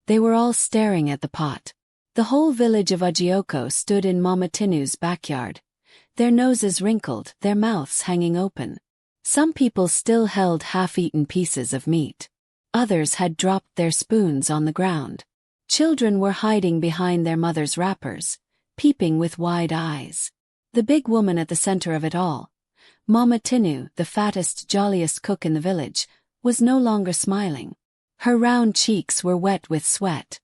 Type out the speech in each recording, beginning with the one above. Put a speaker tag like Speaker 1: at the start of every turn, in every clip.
Speaker 1: They were all staring at the pot. The whole village of Ajioko stood in Mama Tinu's backyard, their noses wrinkled, their mouths hanging open. Some people still held half-eaten pieces of meat. Others had dropped their spoons on the ground. Children were hiding behind their mothers' wrappers, peeping with wide eyes. The big woman at the center of it all, Mama Tinu, the fattest, jolliest cook in the village, was no longer smiling. Her round cheeks were wet with sweat.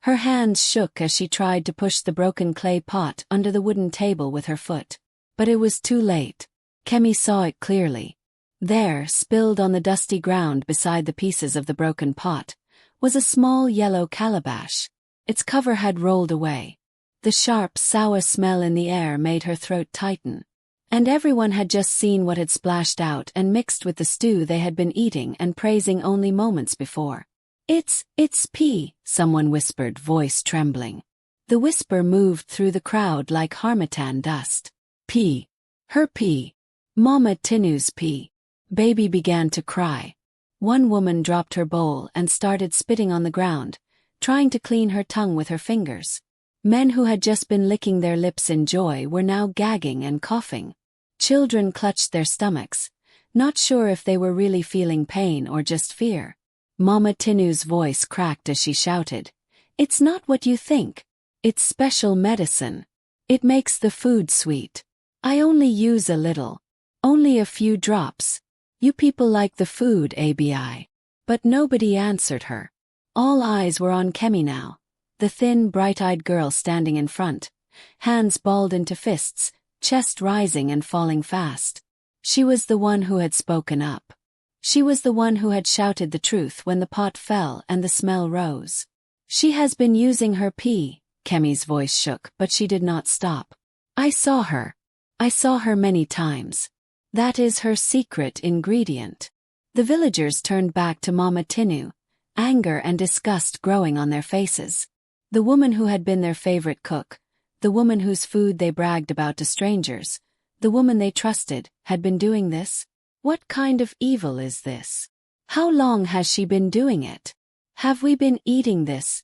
Speaker 1: Her hands shook as she tried to push the broken clay pot under the wooden table with her foot. But it was too late. Kemi saw it clearly. There, spilled on the dusty ground beside the pieces of the broken pot, was a small yellow calabash. Its cover had rolled away. The sharp, sour smell in the air made her throat tighten. And everyone had just seen what had splashed out and mixed with the stew they had been eating and praising only moments before. It's pea," someone whispered, voice trembling. The whisper moved through the crowd like harmattan dust. Pea. Her pea. Mama Tinu's pea. Baby began to cry. One woman dropped her bowl and started spitting on the ground, trying to clean her tongue with her fingers. Men who had just been licking their lips in joy were now gagging and coughing. Children clutched their stomachs, not sure if they were really feeling pain or just fear. Mama Tinu's voice cracked as she shouted, "It's not what you think. It's special medicine. It makes the food sweet. I only use a little. Only a few drops. You people like the food, ABI." But nobody answered her. All eyes were on Kemi now, the thin, bright-eyed girl standing in front, hands balled into fists, chest rising and falling fast. She was the one who had spoken up. She was the one who had shouted the truth when the pot fell and the smell rose. "She has been using her pea," Kemi's voice shook, but she did not stop. "I saw her. I saw her many times. That is her secret ingredient." The villagers turned back to Mama Tinu, anger and disgust growing on their faces. The woman who had been their favorite cook, the woman whose food they bragged about to strangers, the woman they trusted, had been doing this? What kind of evil is this? How long has she been doing it? Have we been eating this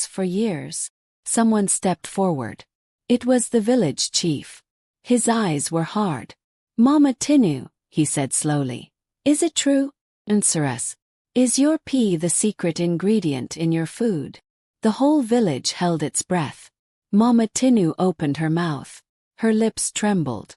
Speaker 1: for years? Someone stepped forward. It was the village chief. His eyes were hard. "Mama Tinu," he said slowly, "is it true? Answer us. Is your pea the secret ingredient in your food?" The whole village held its breath. Mama Tinu opened her mouth. Her lips trembled.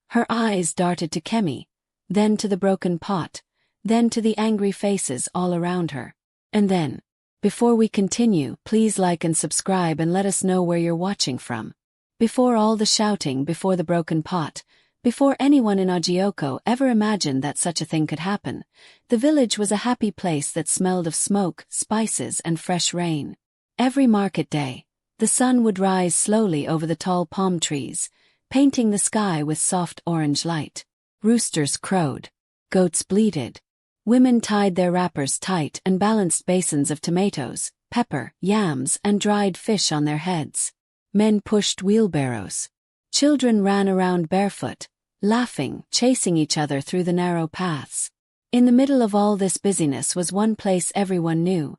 Speaker 1: Her eyes darted to Kemi, then to the broken pot, then to the angry faces all around her. And then, "Before we continue, please like and subscribe and let us know where you're watching from." Before all the shouting, before the broken pot, before anyone in Ajioko ever imagined that such a thing could happen, the village was a happy place that smelled of smoke, spices, and fresh rain. Every market day, the sun would rise slowly over the tall palm trees, painting the sky with soft orange light. Roosters crowed. Goats bleated. Women tied their wrappers tight and balanced basins of tomatoes, pepper, yams, and dried fish on their heads. Men pushed wheelbarrows. Children ran around barefoot, laughing, chasing each other through the narrow paths. In the middle of all this busyness was one place everyone knew: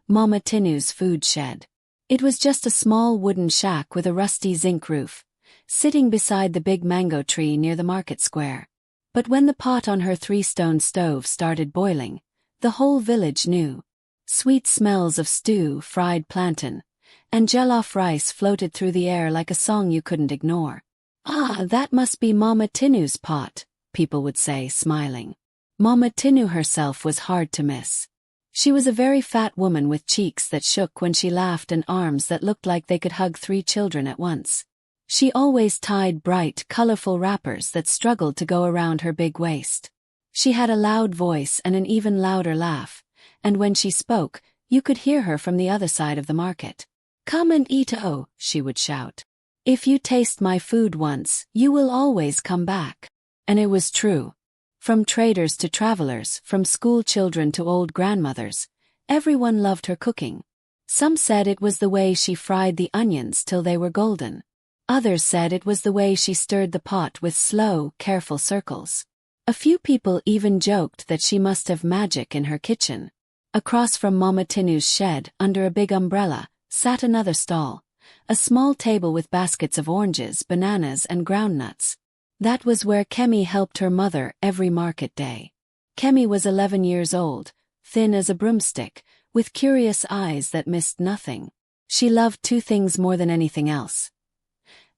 Speaker 1: Mama Tinu's food shed. It was just a small wooden shack with a rusty zinc roof, sitting beside the big mango tree near the market square. But when the pot on her 3-stone stove started boiling, the whole village knew. Sweet smells of stew, fried plantain, and jollof rice floated through the air like a song you couldn't ignore. "Ah, that must be Mama Tinu's pot," people would say, smiling. Mama Tinu herself was hard to miss. She was a very fat woman with cheeks that shook when she laughed and arms that looked like they could hug 3 children at once. She always tied bright, colorful wrappers that struggled to go around her big waist. She had a loud voice and an even louder laugh, and when she spoke, you could hear her from the other side of the market. "Come and eat, oh," she would shout. "If you taste my food once, you will always come back." And it was true. From traders to travelers, from school children to old grandmothers, everyone loved her cooking. Some said it was the way she fried the onions till they were golden. Others said it was the way she stirred the pot with slow, careful circles. A few people even joked that she must have magic in her kitchen. Across from Mama Tinu's shed, under a big umbrella, sat another stall. A small table with baskets of oranges, bananas and groundnuts. That was where Kemi helped her mother every market day. Kemi was 11 years old, thin as a broomstick, with curious eyes that missed nothing. She loved two things more than anything else: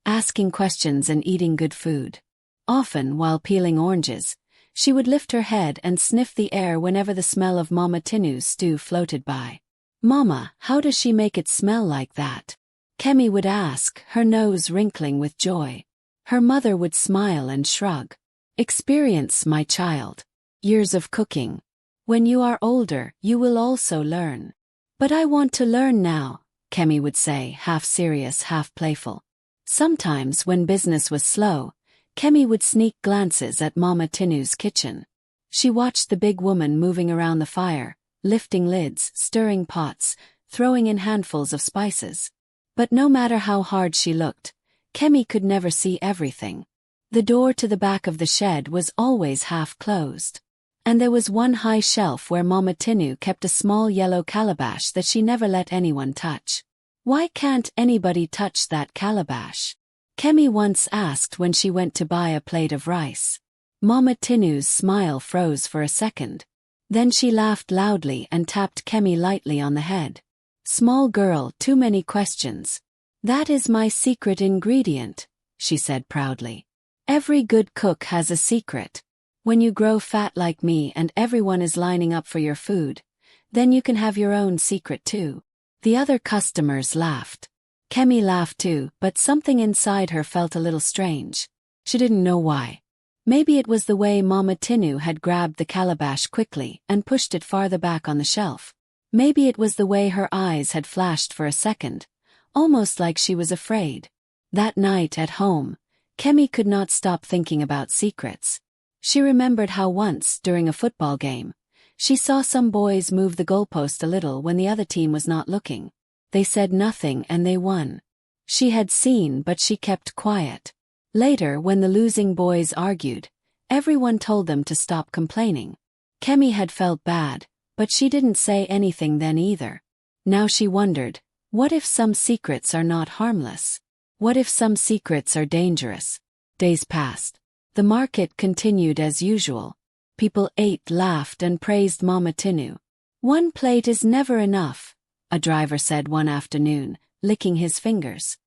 Speaker 1: asking questions and eating good food. Often, while peeling oranges, she would lift her head and sniff the air whenever the smell of Mama Tinu's stew floated by. "Mama, how does she make it smell like that?" Kemi would ask, her nose wrinkling with joy. Her mother would smile and shrug. "Experience, my child. Years of cooking. When you are older, you will also learn." "But I want to learn now," Kemi would say, half serious, half playful. Sometimes, when business was slow, Kemi would sneak glances at Mama Tinu's kitchen. She watched the big woman moving around the fire, lifting lids, stirring pots, throwing in handfuls of spices. But no matter how hard she looked, Kemi could never see everything. The door to the back of the shed was always half closed. And there was one high shelf where Mama Tinu kept a small yellow calabash that she never let anyone touch. "Why can't anybody touch that calabash?" Kemi once asked when she went to buy a plate of rice. Mama Tinu's smile froze for a second. Then she laughed loudly and tapped Kemi lightly on the head. "Small girl, too many questions. That is my secret ingredient," she said proudly. "Every good cook has a secret. When you grow fat like me and everyone is lining up for your food, then you can have your own secret too." The other customers laughed. Kemi laughed too, but something inside her felt a little strange. She didn't know why. Maybe it was the way Mama Tinu had grabbed the calabash quickly and pushed it farther back on the shelf. Maybe it was the way her eyes had flashed for a second, almost like she was afraid. That night at home, Kemi could not stop thinking about secrets. She remembered how once, during a football game, she saw some boys move the goalpost a little when the other team was not looking. They said nothing and they won. She had seen, but she kept quiet. Later, when the losing boys argued, everyone told them to stop complaining. Kemi had felt bad, but she didn't say anything then either. Now she wondered, what if some secrets are not harmless? What if some secrets are dangerous? Days passed. The market continued as usual. People ate, laughed, and praised Mama Tinu. "One plate is never enough," a driver said one afternoon, licking his fingers.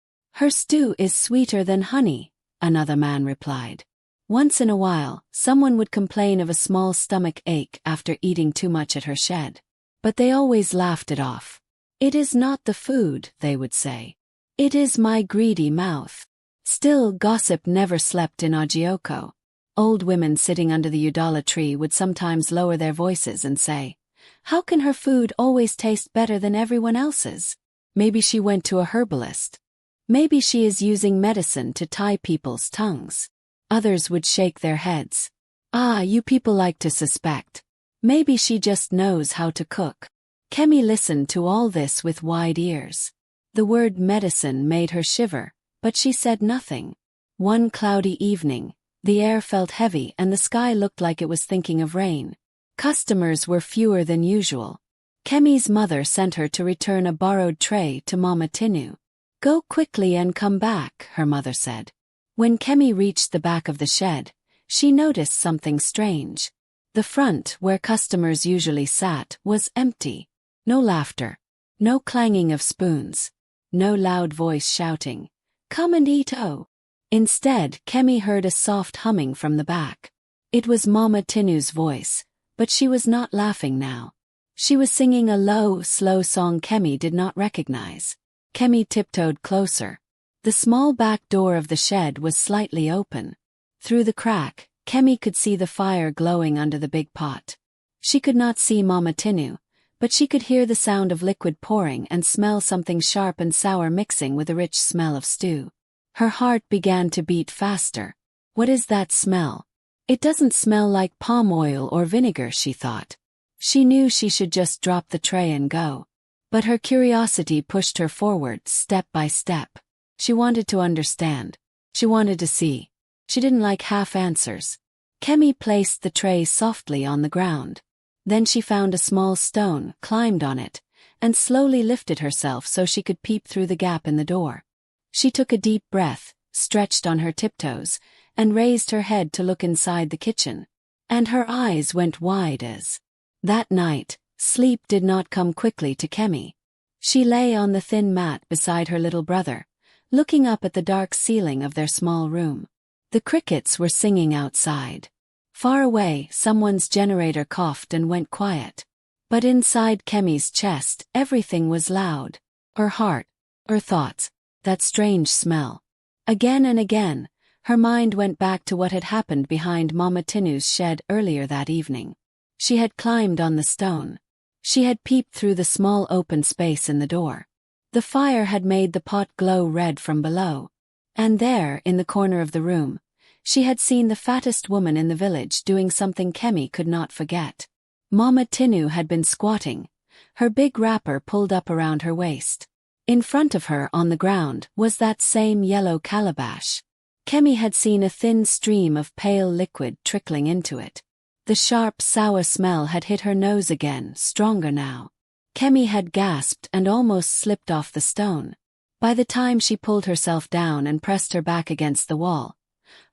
Speaker 1: "Her stew is sweeter than honey," another man replied. Once in a while, someone would complain of a small stomach ache after eating too much at her shed. But they always laughed it off. "It is not the food," they would say. "It is my greedy mouth." Still, gossip never slept in Ajioko. Old women sitting under the udala tree would sometimes lower their voices and say, "How can her food always taste better than everyone else's? Maybe she went to a herbalist. Maybe she is using medicine to tie people's tongues." Others would shake their heads. "Ah, you people like to suspect. Maybe she just knows how to cook." Kemi listened to all this with wide ears. The word medicine made her shiver, but she said nothing. One cloudy evening, the air felt heavy and the sky looked like it was thinking of rain. Customers were fewer than usual. Kemi's mother sent her to return a borrowed tray to Mama Tinu. "Go quickly and come back," her mother said. When Kemi reached the back of the shed, she noticed something strange. The front, where customers usually sat, was empty. No laughter. No clanging of spoons. No loud voice shouting, "Come and eat, oh." Instead, Kemi heard a soft humming from the back. It was Mama Tinu's voice, but she was not laughing now. She was singing a low, slow song Kemi did not recognize. Kemi tiptoed closer. The small back door of the shed was slightly open. Through the crack, Kemi could see the fire glowing under the big pot. She could not see Mama Tinu, but she could hear the sound of liquid pouring and smell something sharp and sour mixing with a rich smell of stew. Her heart began to beat faster. What is that smell? It doesn't smell like palm oil or vinegar, she thought. She knew she should just drop the tray and go. But her curiosity pushed her forward, step by step. She wanted to understand. She wanted to see. She didn't like half answers. Kemi placed the tray softly on the ground. Then she found a small stone, climbed on it, and slowly lifted herself so she could peep through the gap in the door. She took a deep breath, stretched on her tiptoes, and raised her head to look inside the kitchen. And her eyes went wide as. That night, sleep did not come quickly to Kemi. She lay on the thin mat beside her little brother, looking up at the dark ceiling of their small room. The crickets were singing outside. Far away, someone's generator coughed and went quiet. But inside Kemi's chest, everything was loud. Her heart, her thoughts, that strange smell. Again and again, her mind went back to what had happened behind Mama Tinu's shed earlier that evening. She had climbed on the stone. She had peeped through the small open space in the door. The fire had made the pot glow red from below. And there, in the corner of the room, she had seen the fattest woman in the village doing something Kemi could not forget. Mama Tinu had been squatting, her big wrapper pulled up around her waist. In front of her on the ground was that same yellow calabash. Kemi had seen a thin stream of pale liquid trickling into it. The sharp, sour smell had hit her nose again, stronger now. Kemi had gasped and almost slipped off the stone. By the time she pulled herself down and pressed her back against the wall,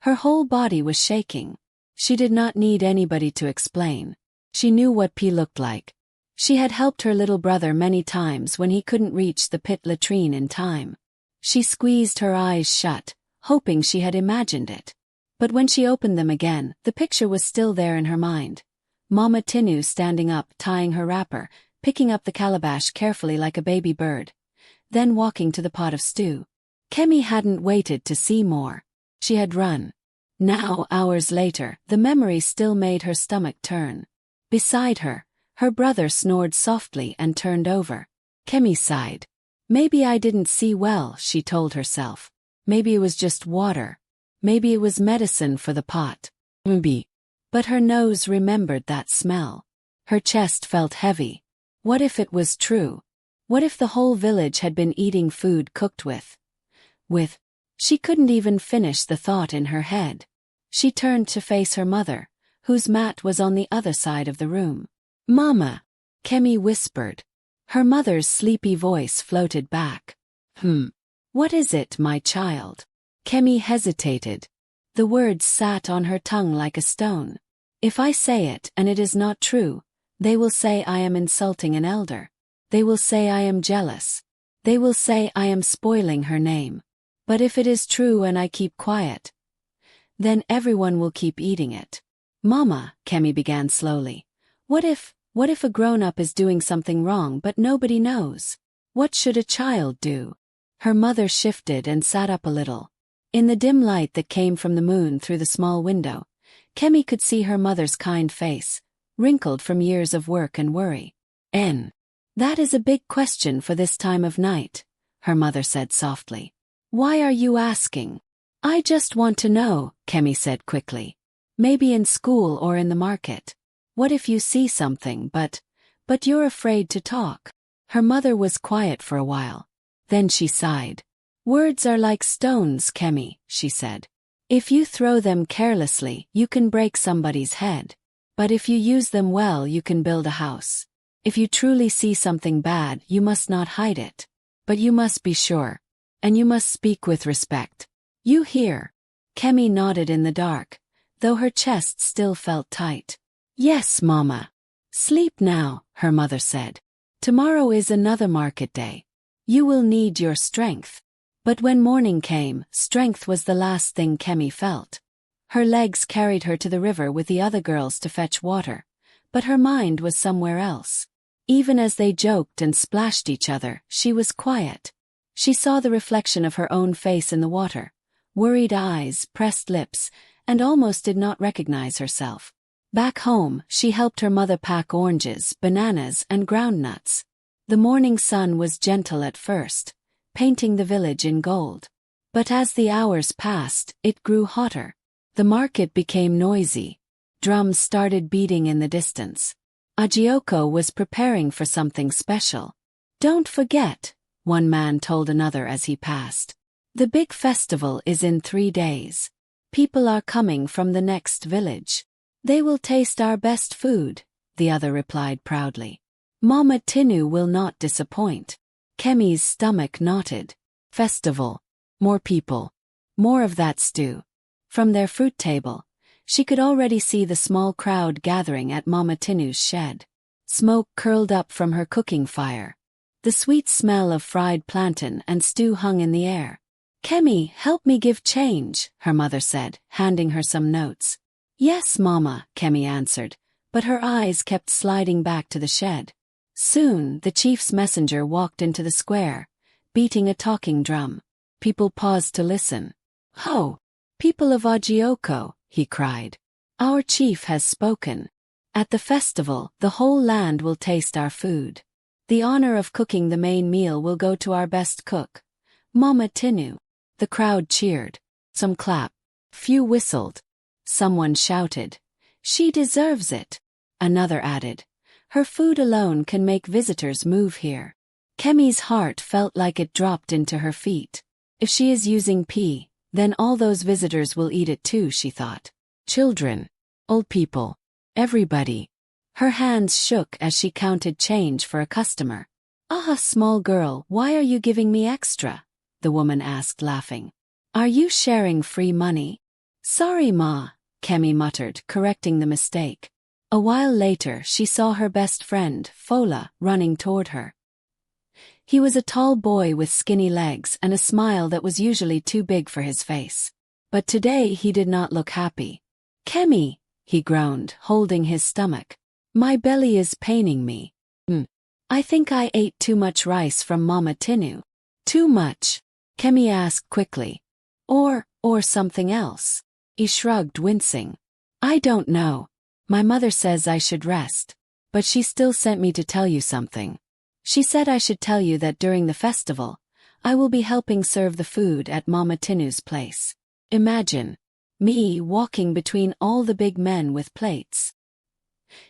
Speaker 1: her whole body was shaking. She did not need anybody to explain. She knew what pee looked like. She had helped her little brother many times when he couldn't reach the pit latrine in time. She squeezed her eyes shut, hoping she had imagined it. But when she opened them again, the picture was still there in her mind. Mama Tinu standing up, tying her wrapper, picking up the calabash carefully like a baby bird, then walking to the pot of stew. Kemi hadn't waited to see more. She had run. Now, hours later, the memory still made her stomach turn. Beside her, her brother snored softly and turned over. Kemi sighed. Maybe I didn't see well, she told herself. Maybe it was just water. Maybe it was medicine for the pot. Maybe. But her nose remembered that smell. Her chest felt heavy. What if it was true? What if the whole village had been eating food cooked with? She couldn't even finish the thought in her head. She turned to face her mother, whose mat was on the other side of the room. Mama, Kemi whispered. Her mother's sleepy voice floated back. What is it, my child? Kemi hesitated. The words sat on her tongue like a stone. If I say it and it is not true, they will say I am insulting an elder. They will say I am jealous. They will say I am spoiling her name. But if it is true and I keep quiet, then everyone will keep eating it. Mama, Kemi began slowly. What if a grown-up is doing something wrong but nobody knows? What should a child do? Her mother shifted and sat up a little. In the dim light that came from the moon through the small window, Kemi could see her mother's kind face, wrinkled from years of work and worry. That is a big question for this time of night, her mother said softly. Why are you asking? I just want to know, Kemi said quickly. Maybe in school or in the market. What if you see something but you're afraid to talk? Her mother was quiet for a while. Then she sighed. Words are like stones, Kemi, she said. If you throw them carelessly, you can break somebody's head. But if you use them well, you can build a house. If you truly see something bad, you must not hide it. But you must be sure. And you must speak with respect. You hear? Kemi nodded in the dark, though her chest still felt tight. Yes, Mama. Sleep now, her mother said. Tomorrow is another market day. You will need your strength. But when morning came, strength was the last thing Kemi felt. Her legs carried her to the river with the other girls to fetch water, but her mind was somewhere else. Even as they joked and splashed each other, she was quiet. She saw the reflection of her own face in the water, worried eyes, pressed lips, and almost did not recognize herself. Back home, she helped her mother pack oranges, bananas, and groundnuts. The morning sun was gentle at first, painting the village in gold. But as the hours passed, it grew hotter. The market became noisy. Drums started beating in the distance. Ajioko was preparing for something special. Don't forget, one man told another as he passed. The big festival is in 3 days. People are coming from the next village. They will taste our best food. the other replied proudly. Mama Tinu will not disappoint. Kemi's stomach knotted. Festival. More people. More of that stew. From their fruit table, she could already see the small crowd gathering at Mama Tinu's shed. Smoke curled up from her cooking fire. The sweet smell of fried plantain and stew hung in the air. Kemi, help me give change, her mother said, handing her some notes. Yes, Mama, Kemi answered, but her eyes kept sliding back to the shed. Soon, the chief's messenger walked into the square, beating a talking drum. People paused to listen. Ho! People of Ajioko, he cried. Our chief has spoken. At the festival, the whole land will taste our food. The honor of cooking the main meal will go to our best cook, Mama Tinu. The crowd cheered. Some clapped. Few whistled. Someone shouted, She deserves it. Another added, Her food alone can make visitors move here. Kemi's heart felt like it dropped into her feet. If she is using pea, then all those visitors will eat it too, she thought. Children. Old people. Everybody. Her hands shook as she counted change for a customer. Ah, small girl, why are you giving me extra? The woman asked, laughing. Are you sharing free money? Sorry, Ma, Kemi muttered, correcting the mistake. A while later, she saw her best friend, Fola, running toward her. He was a tall boy with skinny legs and a smile that was usually too big for his face. But today he did not look happy. Kemi, he groaned, holding his stomach. My belly is paining me. I think I ate too much rice from Mama Tinu. Too much? Kemi asked quickly. Or something else? He shrugged, wincing. I don't know. My mother says I should rest. But she still sent me to tell you something. She said I should tell you that during the festival, I will be helping serve the food at Mama Tinu's place. Imagine. Me walking between all the big men with plates.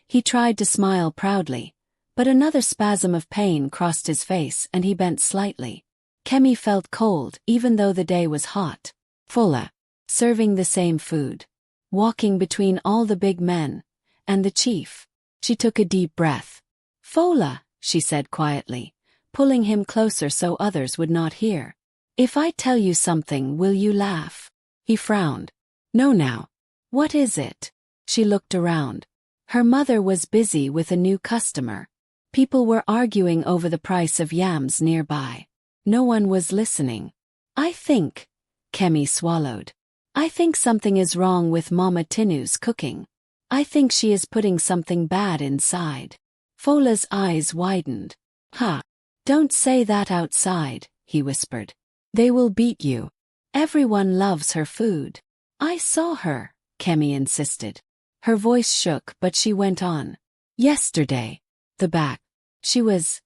Speaker 1: He tried to smile proudly, but another spasm of pain crossed his face and he bent slightly. Kemi felt cold even though the day was hot. Fola. Serving the same food. Walking between all the big men. And the chief. She took a deep breath. Fola, she said quietly, pulling him closer so others would not hear. If I tell you something, will you laugh? He frowned. No now. What is it? She looked around. Her mother was busy with a new customer. People were arguing over the price of yams nearby. No one was listening. I think, Kemi swallowed. I think something is wrong with Mama Tinu's cooking. I think she is putting something bad inside. Fola's eyes widened. Ha! Don't say that outside, he whispered. They will beat you. Everyone loves her food. I saw her, Kemi insisted. Her voice shook but she went on. Yesterday. The back. She was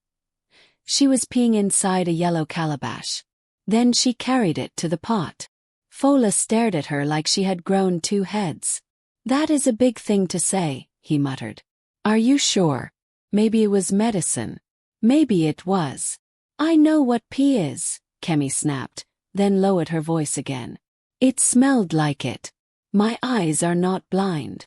Speaker 1: peeing inside a yellow calabash. Then she carried it to the pot. Fola stared at her like she had grown two heads. That is a big thing to say, he muttered. Are you sure? Maybe it was medicine. Maybe it was. I know what pee is, Kemi snapped, then lowered her voice again. It smelled like it. My eyes are not blind.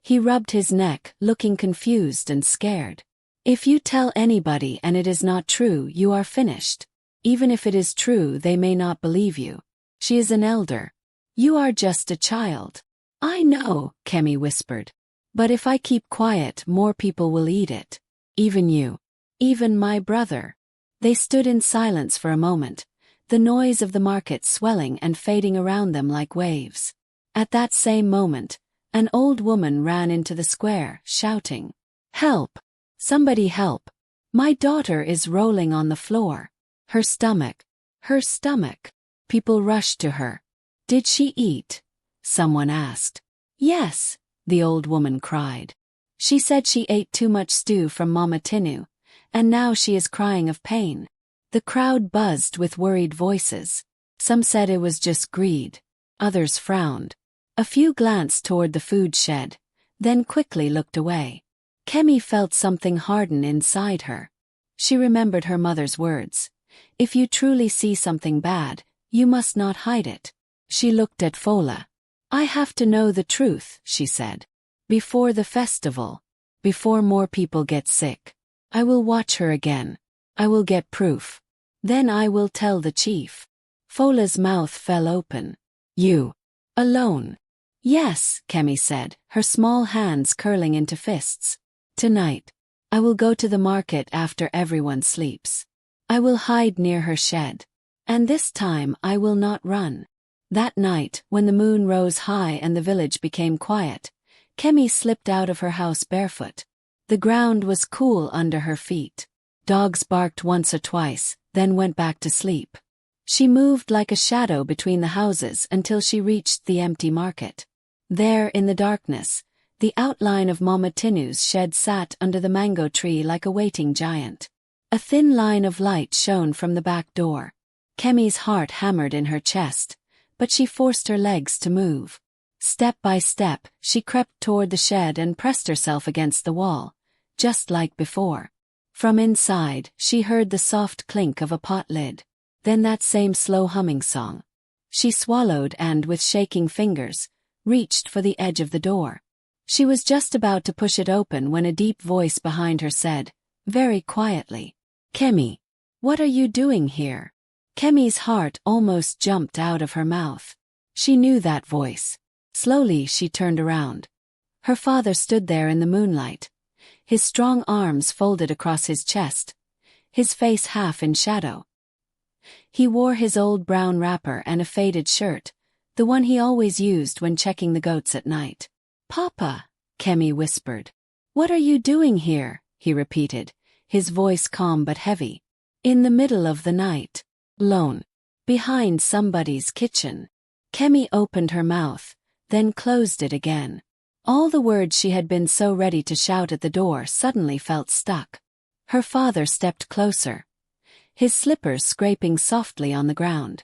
Speaker 1: He rubbed his neck, looking confused and scared. If you tell anybody and it is not true, you are finished. Even if it is true, they may not believe you. She is an elder. You are just a child. I know, Kemi whispered. But if I keep quiet, more people will eat it. Even you. Even my brother. They stood in silence for a moment, the noise of the market swelling and fading around them like waves. At that same moment, an old woman ran into the square, shouting, Help! Somebody help! My daughter is rolling on the floor. Her stomach. Her stomach. People rushed to her. Did she eat? Someone asked. Yes, the old woman cried. She said she ate too much stew from Mama Tinu, and now she is crying of pain. The crowd buzzed with worried voices. Some said it was just greed. Others frowned. A few glanced toward the food shed, then quickly looked away. Kemi felt something harden inside her. She remembered her mother's words. If you truly see something bad, you must not hide it. She looked at Fola. I have to know the truth, she said. Before the festival. before more people get sick. I will watch her again. I will get proof. Then I will tell the chief. Fola's mouth fell open. You. Alone? Yes, Kemi said, her small hands curling into fists. Tonight. I will go to the market after everyone sleeps. I will hide near her shed. And this time I will not run. That night, when the moon rose high and the village became quiet, Kemi slipped out of her house barefoot. The ground was cool under her feet. Dogs barked once or twice, then went back to sleep. She moved like a shadow between the houses until she reached the empty market. There, in the darkness, the outline of Mama Tinu's shed sat under the mango tree like a waiting giant. A thin line of light shone from the back door. Kemi's heart hammered in her chest, but she forced her legs to move. Step by step, she crept toward the shed and pressed herself against the wall, just like before. From inside, she heard the soft clink of a pot lid. Then that same slow humming song. She swallowed and, with shaking fingers, reached for the edge of the door. She was just about to push it open when a deep voice behind her said, very quietly, Kemi, what are you doing here? Kemi's heart almost jumped out of her mouth. She knew that voice. Slowly she turned around. Her father stood there in the moonlight, his strong arms folded across his chest, his face half in shadow. He wore his old brown wrapper and a faded shirt, the one he always used when checking the goats at night. Papa, Kemi whispered. What are you doing here? He repeated, his voice calm but heavy. In the middle of the night. Alone. Behind somebody's kitchen. Kemi opened her mouth, then closed it again. All the words she had been so ready to shout at the door suddenly felt stuck. Her father stepped closer, his slippers scraping softly on the ground.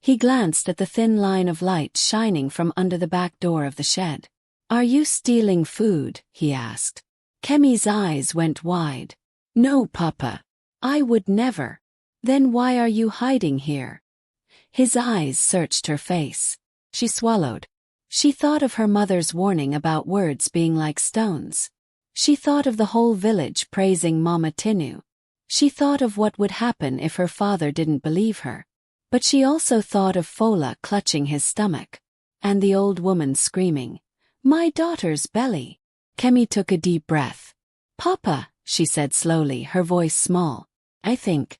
Speaker 1: He glanced at the thin line of light shining from under the back door of the shed. Are you stealing food? He asked. Kemi's eyes went wide. No, Papa. I would never. Then why are you hiding here? His eyes searched her face. She swallowed. She thought of her mother's warning about words being like stones. She thought of the whole village praising Mama Tinu. She thought of what would happen if her father didn't believe her. But she also thought of Fola clutching his stomach. And the old woman screaming, My daughter's belly. Kemi took a deep breath. Papa, she said slowly, her voice small. I think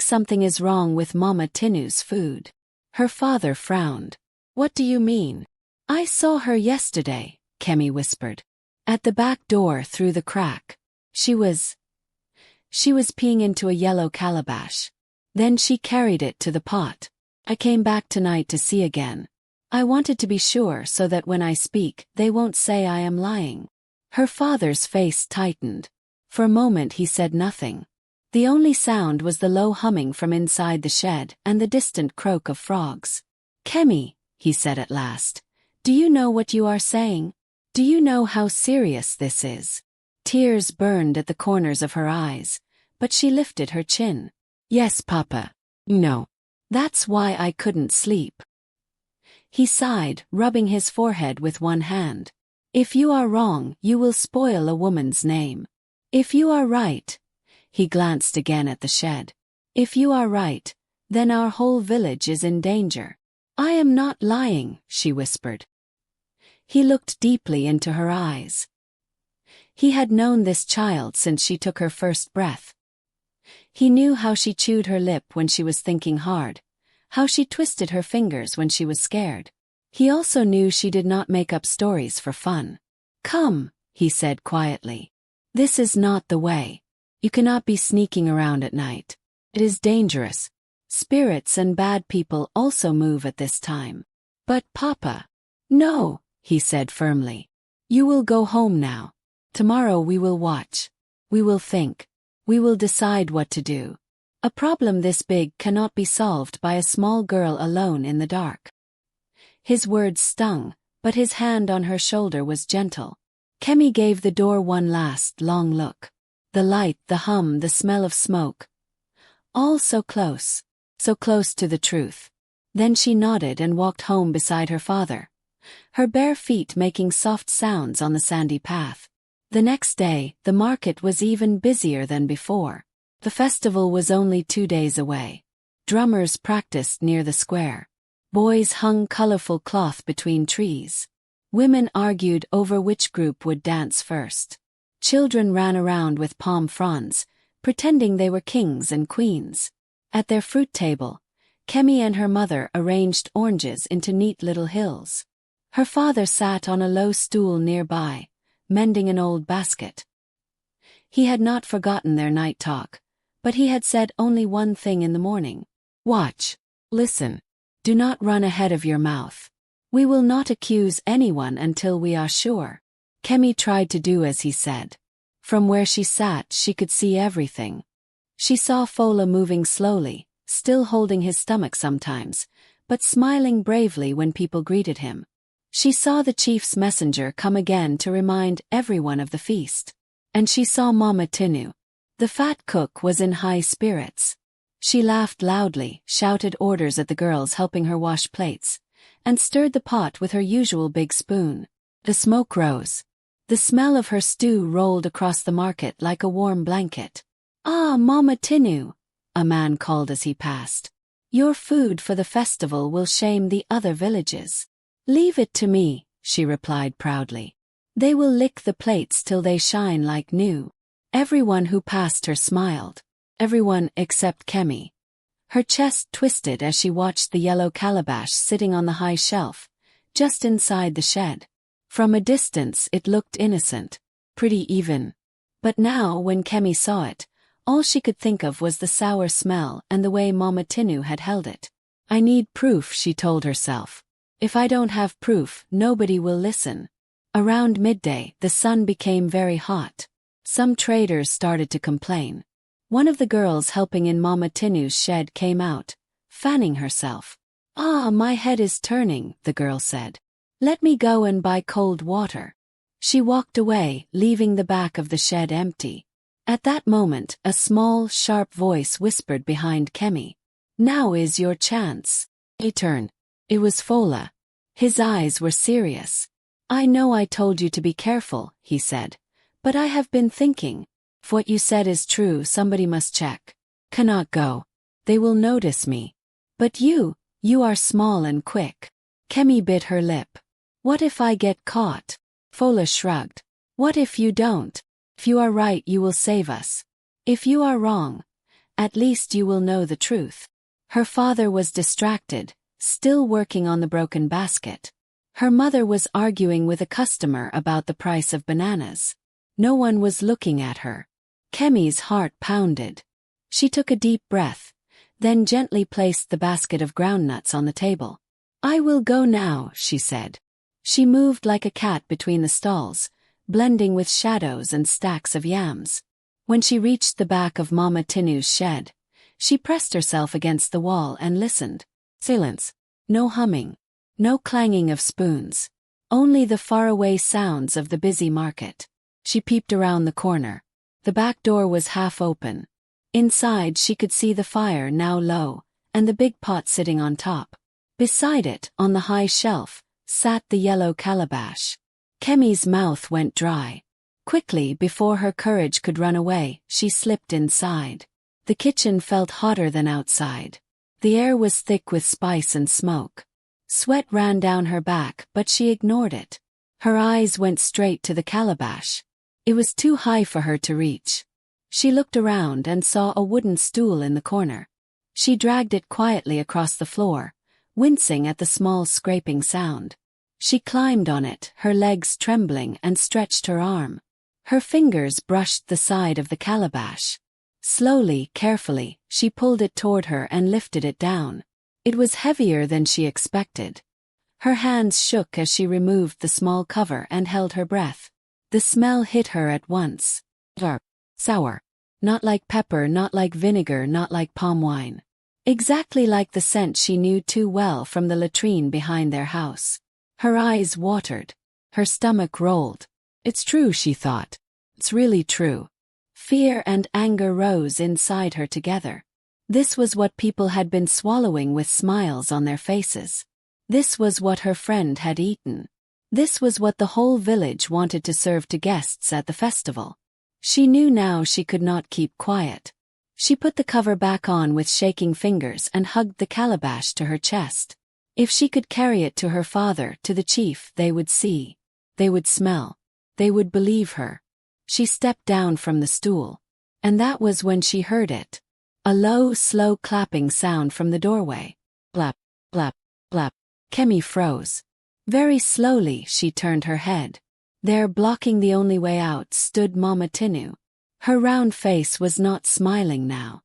Speaker 1: something is wrong with Mama Tinu's food. Her father frowned. What do you mean? I saw her yesterday, Kemi whispered. At the back door through the crack. She was peeing into a yellow calabash. Then she carried it to the pot. I came back tonight to see again. I wanted to be sure so that when I speak, they won't say I am lying. Her father's face tightened. For a moment he said nothing. The only sound was the low humming from inside the shed and the distant croak of frogs. Kemi, he said at last, do you know what you are saying? Do you know how serious this is? Tears burned at the corners of her eyes, but she lifted her chin. Yes, Papa. No. That's why I couldn't sleep. He sighed, rubbing his forehead with one hand. If you are wrong, you will spoil a woman's name. If you are right, he glanced again at the shed. If you are right, then our whole village is in danger. I am not lying, she whispered. He looked deeply into her eyes. He had known this child since she took her first breath. He knew how she chewed her lip when she was thinking hard, how she twisted her fingers when she was scared. He also knew she did not make up stories for fun. Come, he said quietly. This is not the way. You cannot be sneaking around at night. It is dangerous. Spirits and bad people also move at this time. But Papa. No, he said firmly. You will go home now. Tomorrow we will watch. We will think. We will decide what to do. A problem this big cannot be solved by a small girl alone in the dark. His words stung, but his hand on her shoulder was gentle. Kemi gave the door one last long look. The light, the hum, the smell of smoke. All so close to the truth. Then she nodded and walked home beside her father, her bare feet making soft sounds on the sandy path. The next day, the market was even busier than before. The festival was only 2 days away. Drummers practiced near the square. Boys hung colorful cloth between trees. Women argued over which group would dance first. Children ran around with palm fronds, pretending they were kings and queens. At their fruit table, Kemi and her mother arranged oranges into neat little hills. Her father sat on a low stool nearby, mending an old basket. He had not forgotten their night talk, but he had said only one thing in the morning. Watch. Listen. Do not run ahead of your mouth. We will not accuse anyone until we are sure. Kemi tried to do as he said. From where she sat, she could see everything. She saw Fola moving slowly, still holding his stomach sometimes, but smiling bravely when people greeted him. She saw the chief's messenger come again to remind everyone of the feast. And she saw Mama Tinu. The fat cook was in high spirits. She laughed loudly, shouted orders at the girls helping her wash plates, and stirred the pot with her usual big spoon. The smoke rose. The smell of her stew rolled across the market like a warm blanket. "Ah, Mama Tinu," a man called as he passed. "Your food for the festival will shame the other villages." "Leave it to me," she replied proudly. "They will lick the plates till they shine like new." Everyone who passed her smiled. Everyone except Kemi. Her chest twisted as she watched the yellow calabash sitting on the high shelf, just inside the shed. From a distance it looked innocent, pretty even. But now when Kemi saw it, all she could think of was the sour smell and the way Mama Tinu had held it. "I need proof," she told herself. "If I don't have proof, nobody will listen." Around midday, the sun became very hot. Some traders started to complain. One of the girls helping in Mama Tinu's shed came out, fanning herself. "Ah, my head is turning," the girl said. "Let me go and buy cold water." She walked away, leaving the back of the shed empty. At that moment, a small, sharp voice whispered behind Kemi. "Now is your chance." He turned. It was Fola. His eyes were serious. "I know I told you to be careful," he said, "but I have been thinking. If what you said is true, somebody must check. Cannot go. They will notice me. But you are small and quick." Kemi bit her lip. "What if I get caught?" Fola shrugged. "What if you don't? If you are right, you will save us. If you are wrong, at least you will know the truth." Her father was distracted, still working on the broken basket. Her mother was arguing with a customer about the price of bananas. No one was looking at her. Kemi's heart pounded. She took a deep breath, then gently placed the basket of groundnuts on the table. "I will go now," she said. She moved like a cat between the stalls, blending with shadows and stacks of yams. When she reached the back of Mama Tinu's shed, she pressed herself against the wall and listened. Silence. No humming. No clanging of spoons. Only the faraway sounds of the busy market. She peeped around the corner. The back door was half open. Inside she could see the fire now low, and the big pot sitting on top. Beside it, on the high shelf, sat the yellow calabash. Kemi's mouth went dry. Quickly, before her courage could run away, she slipped inside. The kitchen felt hotter than outside. The air was thick with spice and smoke. Sweat ran down her back, but she ignored it. Her eyes went straight to the calabash. It was too high for her to reach. She looked around and saw a wooden stool in the corner. She dragged it quietly across the floor, wincing at the small scraping sound. She climbed on it, her legs trembling, and stretched her arm. Her fingers brushed the side of the calabash. Slowly, carefully, she pulled it toward her and lifted it down. It was heavier than she expected. Her hands shook as she removed the small cover and held her breath. The smell hit her at once. Sour. Not like pepper, not like vinegar, not like palm wine. Exactly like the scent she knew too well from the latrine behind their house. Her eyes watered. Her stomach rolled. It's true, she thought. It's really true. Fear and anger rose inside her together. This was what people had been swallowing with smiles on their faces. This was what her friend had eaten. This was what the whole village wanted to serve to guests at the festival. She knew now she could not keep quiet. She put the cover back on with shaking fingers and hugged the calabash to her chest. If she could carry it to her father, to the chief, they would see. They would smell. They would believe her. She stepped down from the stool. And that was when she heard it. A low, slow clapping sound from the doorway. Blap, blap, blap. Kemi froze. Very slowly she turned her head. There, blocking the only way out, stood Mama Tinu. Her round face was not smiling now.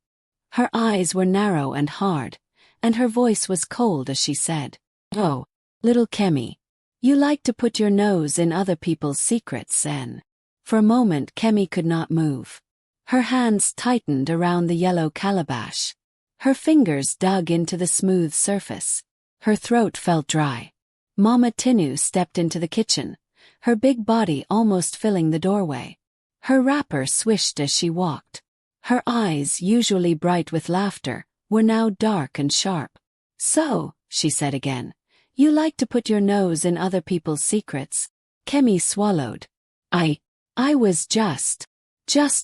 Speaker 1: Her eyes were narrow and hard, and her voice was cold as she said, "Oh, little Kemi, you like to put your nose in other people's secrets, Zen." For a moment Kemi could not move. Her hands tightened around the yellow calabash. Her fingers dug into the smooth surface. Her throat felt dry. Mama Tinu stepped into the kitchen, her big body almost filling the doorway. Her wrapper swished as she walked. Her eyes, usually bright with laughter, were now dark and sharp. "So," she said again, "you like to put your nose in other people's secrets?" Kemi swallowed. I was just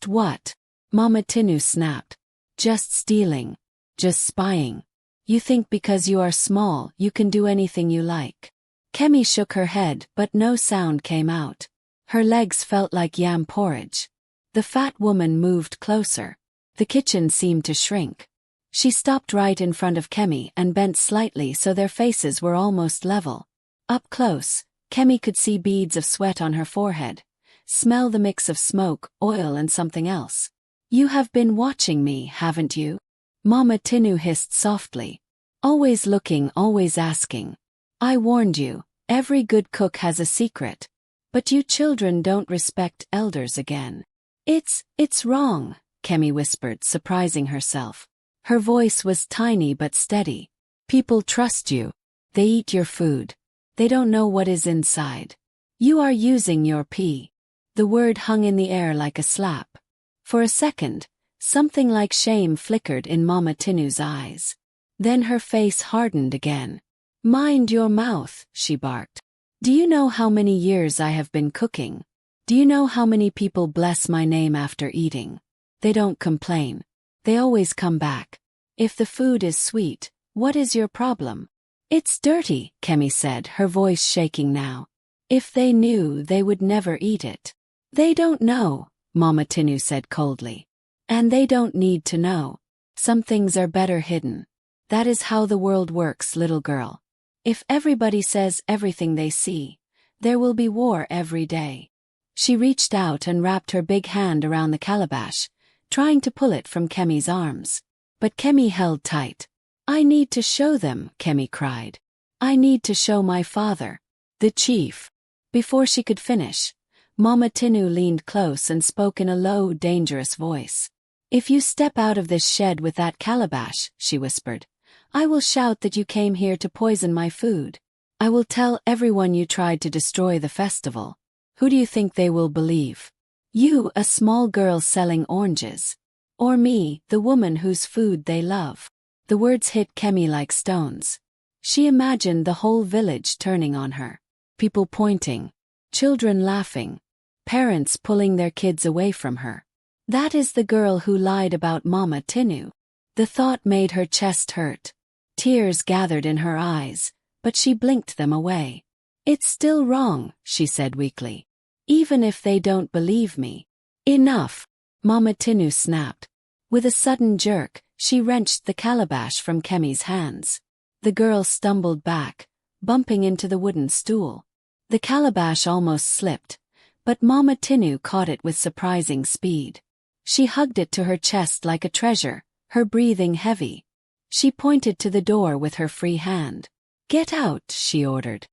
Speaker 1: what?" Mama Tinu snapped. "Just stealing. Just spying. You think because you are small you can do anything you like." Kemi shook her head, but no sound came out. Her legs felt like yam porridge. The fat woman moved closer. The kitchen seemed to shrink. She stopped right in front of Kemi and bent slightly so their faces were almost level. Up close, Kemi could see beads of sweat on her forehead. Smell the mix of smoke, oil and something else. "You have been watching me, haven't you?" Mama Tinu hissed softly. "Always looking, always asking. I warned you, every good cook has a secret. But you children don't respect elders again." It's wrong," Kemi whispered, surprising herself. Her voice was tiny but steady. "People trust you. They eat your food. They don't know what is inside. You are using your pee." The word hung in the air like a slap. For a second, something like shame flickered in Mama Tinu's eyes. Then her face hardened again. "Mind your mouth," she barked. "Do you know how many years I have been cooking? Do you know how many people bless my name after eating? They don't complain. They always come back. If the food is sweet, what is your problem?" "It's dirty," Kemi said, her voice shaking now. "If they knew, they would never eat it." "They don't know," Mama Tinu said coldly. "And they don't need to know. Some things are better hidden. That is how the world works, little girl. If everybody says everything they see, there will be war every day." She reached out and wrapped her big hand around the calabash, trying to pull it from Kemi's arms. But Kemi held tight. "I need to show them," Kemi cried. "I need to show my father, the chief." Before she could finish, Mama Tinu leaned close and spoke in a low, dangerous voice. "If you step out of this shed with that calabash," she whispered, "I will shout that you came here to poison my food. I will tell everyone you tried to destroy the festival. Who do you think they will believe? You, a small girl selling oranges? Or me, the woman whose food they love?" The words hit Kemi like stones. She imagined the whole village turning on her. People pointing. Children laughing. Parents pulling their kids away from her. That is the girl who lied about Mama Tinu. The thought made her chest hurt. Tears gathered in her eyes, but she blinked them away. "It's still wrong," she said weakly. "Even if they don't believe me." "Enough," Mama Tinu snapped. With a sudden jerk, she wrenched the calabash from Kemi's hands. The girl stumbled back, bumping into the wooden stool. The calabash almost slipped, but Mama Tinu caught it with surprising speed. She hugged it to her chest like a treasure, her breathing heavy. She pointed to the door with her free hand. "Get out," she ordered.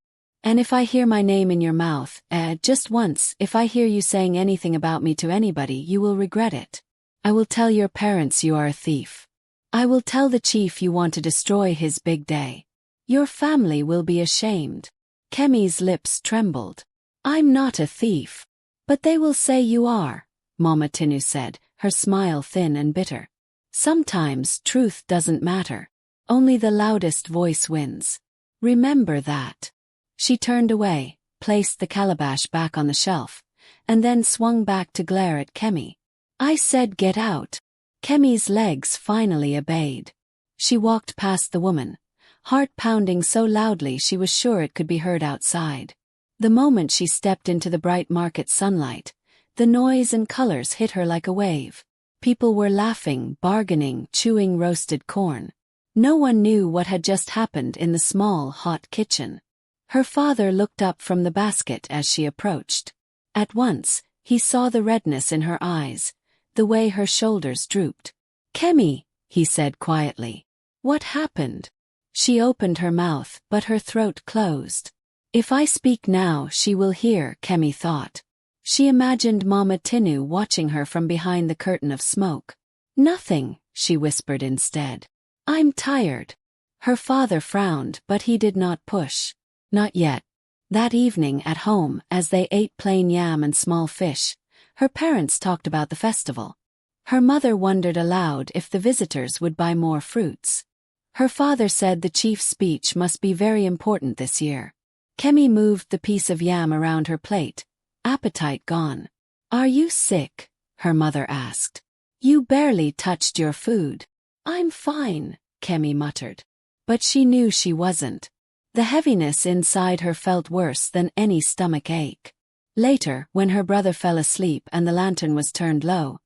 Speaker 1: "And if I hear my name in your mouth, just once, if I hear you saying anything about me to anybody, you will regret it. I will tell your parents you are a thief. I will tell the chief you want to destroy his big day. Your family will be ashamed." Kemi's lips trembled. "I'm not a thief." "But they will say you are," Mama Tinu said, her smile thin and bitter. "Sometimes truth doesn't matter. Only the loudest voice wins. Remember that." She turned away, placed the calabash back on the shelf, and then swung back to glare at Kemi. "I said get out." Kemi's legs finally obeyed. She walked past the woman, heart pounding so loudly she was sure it could be heard outside. The moment she stepped into the bright market sunlight, the noise and colors hit her like a wave. People were laughing, bargaining, chewing roasted corn. No one knew what had just happened in the small, hot kitchen. Her father looked up from the basket as she approached. At once, he saw the redness in her eyes, the way her shoulders drooped. "Kemi," he said quietly. "What happened?" She opened her mouth, but her throat closed. If I speak now, she will hear, Kemi thought. She imagined Mama Tinu watching her from behind the curtain of smoke. "Nothing," she whispered instead. "I'm tired." Her father frowned, but he did not push. Not yet. That evening at home, as they ate plain yam and small fish, her parents talked about the festival. Her mother wondered aloud if the visitors would buy more fruits. Her father said the chief's speech must be very important this year. Kemi moved the piece of yam around her plate, appetite gone. "Are you sick?" her mother asked. "You barely touched your food." "I'm fine," Kemi muttered. But she knew she wasn't. The heaviness inside her felt worse than any stomach ache. Later, when her brother fell asleep and the lantern was turned low,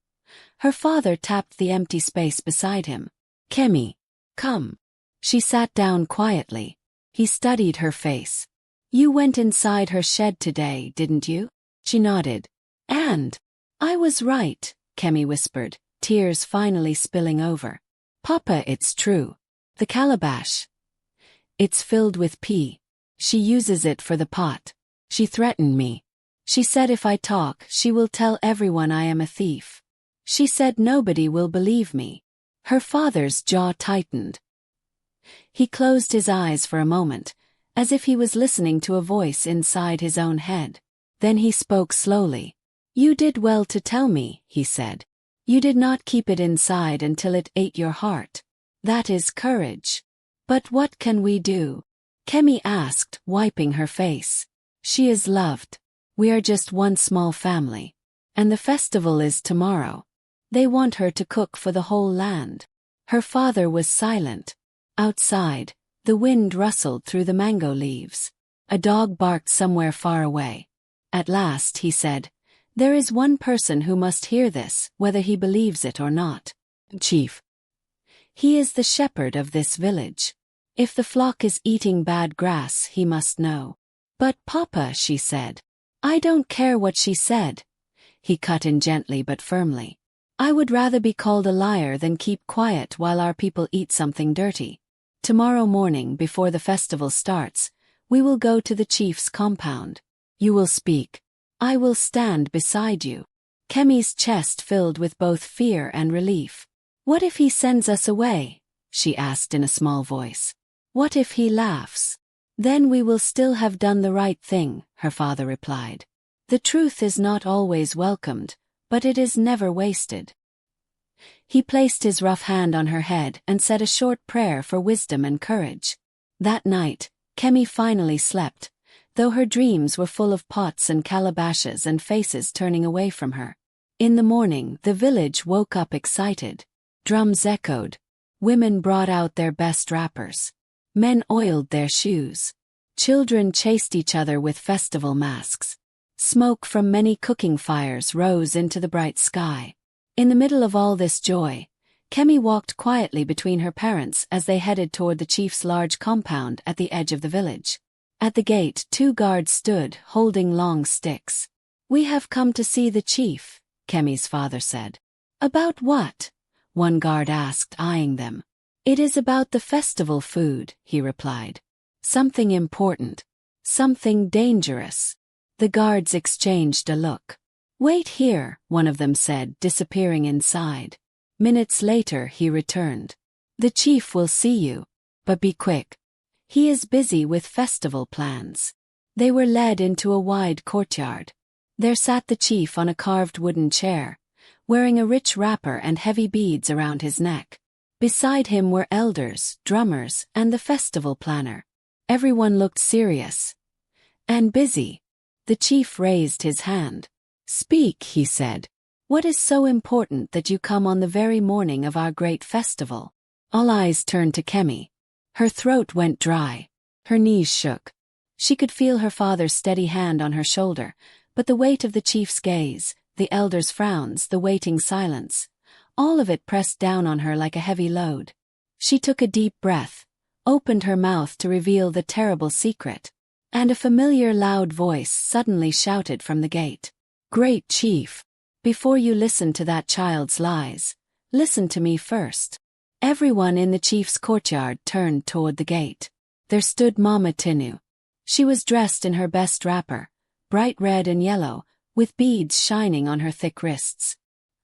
Speaker 1: her father tapped the empty space beside him. "Kemi, come." She sat down quietly. He studied her face. "You went inside her shed today, didn't you?" She nodded. "And I was right," Kemi whispered, tears finally spilling over. "Papa, it's true. The calabash. It's filled with pee. She uses it for the pot. She threatened me. She said if I talk, she will tell everyone I am a thief. She said nobody will believe me." Her father's jaw tightened. He closed his eyes for a moment, as if he was listening to a voice inside his own head. Then he spoke slowly. "You did well to tell me," he said. "You did not keep it inside until it ate your heart. That is courage." "But what can we do?" Kemi asked, wiping her face. "She is loved. We are just one small family. And the festival is tomorrow. They want her to cook for the whole land." Her father was silent. Outside, the wind rustled through the mango leaves. A dog barked somewhere far away. At last, he said, "There is one person who must hear this, whether he believes it or not. Chief. He is the shepherd of this village. If the flock is eating bad grass, he must know." "But Papa," she said. "I don't care what she said." He cut in gently but firmly. "I would rather be called a liar than keep quiet while our people eat something dirty. Tomorrow morning, before the festival starts, we will go to the chief's compound. You will speak. I will stand beside you." Kemi's chest filled with both fear and relief. "What if he sends us away?" she asked in a small voice. "What if he laughs?" "Then we will still have done the right thing," her father replied. "The truth is not always welcomed, but it is never wasted." He placed his rough hand on her head and said a short prayer for wisdom and courage. That night, Kemi finally slept, though her dreams were full of pots and calabashes and faces turning away from her. In the morning, the village woke up excited. Drums echoed. Women brought out their best wrappers. Men oiled their shoes. Children chased each other with festival masks. Smoke from many cooking fires rose into the bright sky. In the middle of all this joy, Kemi walked quietly between her parents as they headed toward the chief's large compound at the edge of the village. At the gate, 2 guards stood, holding long sticks. "We have come to see the chief," Kemi's father said. "About what?" one guard asked, eyeing them. "It is about the festival food," he replied. "Something important. Something dangerous." The guards exchanged a look. "Wait here," one of them said, disappearing inside. Minutes later he returned. "The chief will see you. But be quick. He is busy with festival plans." They were led into a wide courtyard. There sat the chief on a carved wooden chair, wearing a rich wrapper and heavy beads around his neck. Beside him were elders, drummers, and the festival planner. Everyone looked serious and busy. The chief raised his hand. "Speak," he said. "What is so important that you come on the very morning of our great festival?" All eyes turned to Kemi. Her throat went dry. Her knees shook. She could feel her father's steady hand on her shoulder, but the weight of the chief's gaze, the elders' frowns, the waiting silence, all of it pressed down on her like a heavy load. She took a deep breath, opened her mouth to reveal the terrible secret, and a familiar loud voice suddenly shouted from the gate. "Great Chief, before you listen to that child's lies, listen to me first." Everyone in the chief's courtyard turned toward the gate. There stood Mama Tinu. She was dressed in her best wrapper, bright red and yellow, with beads shining on her thick wrists.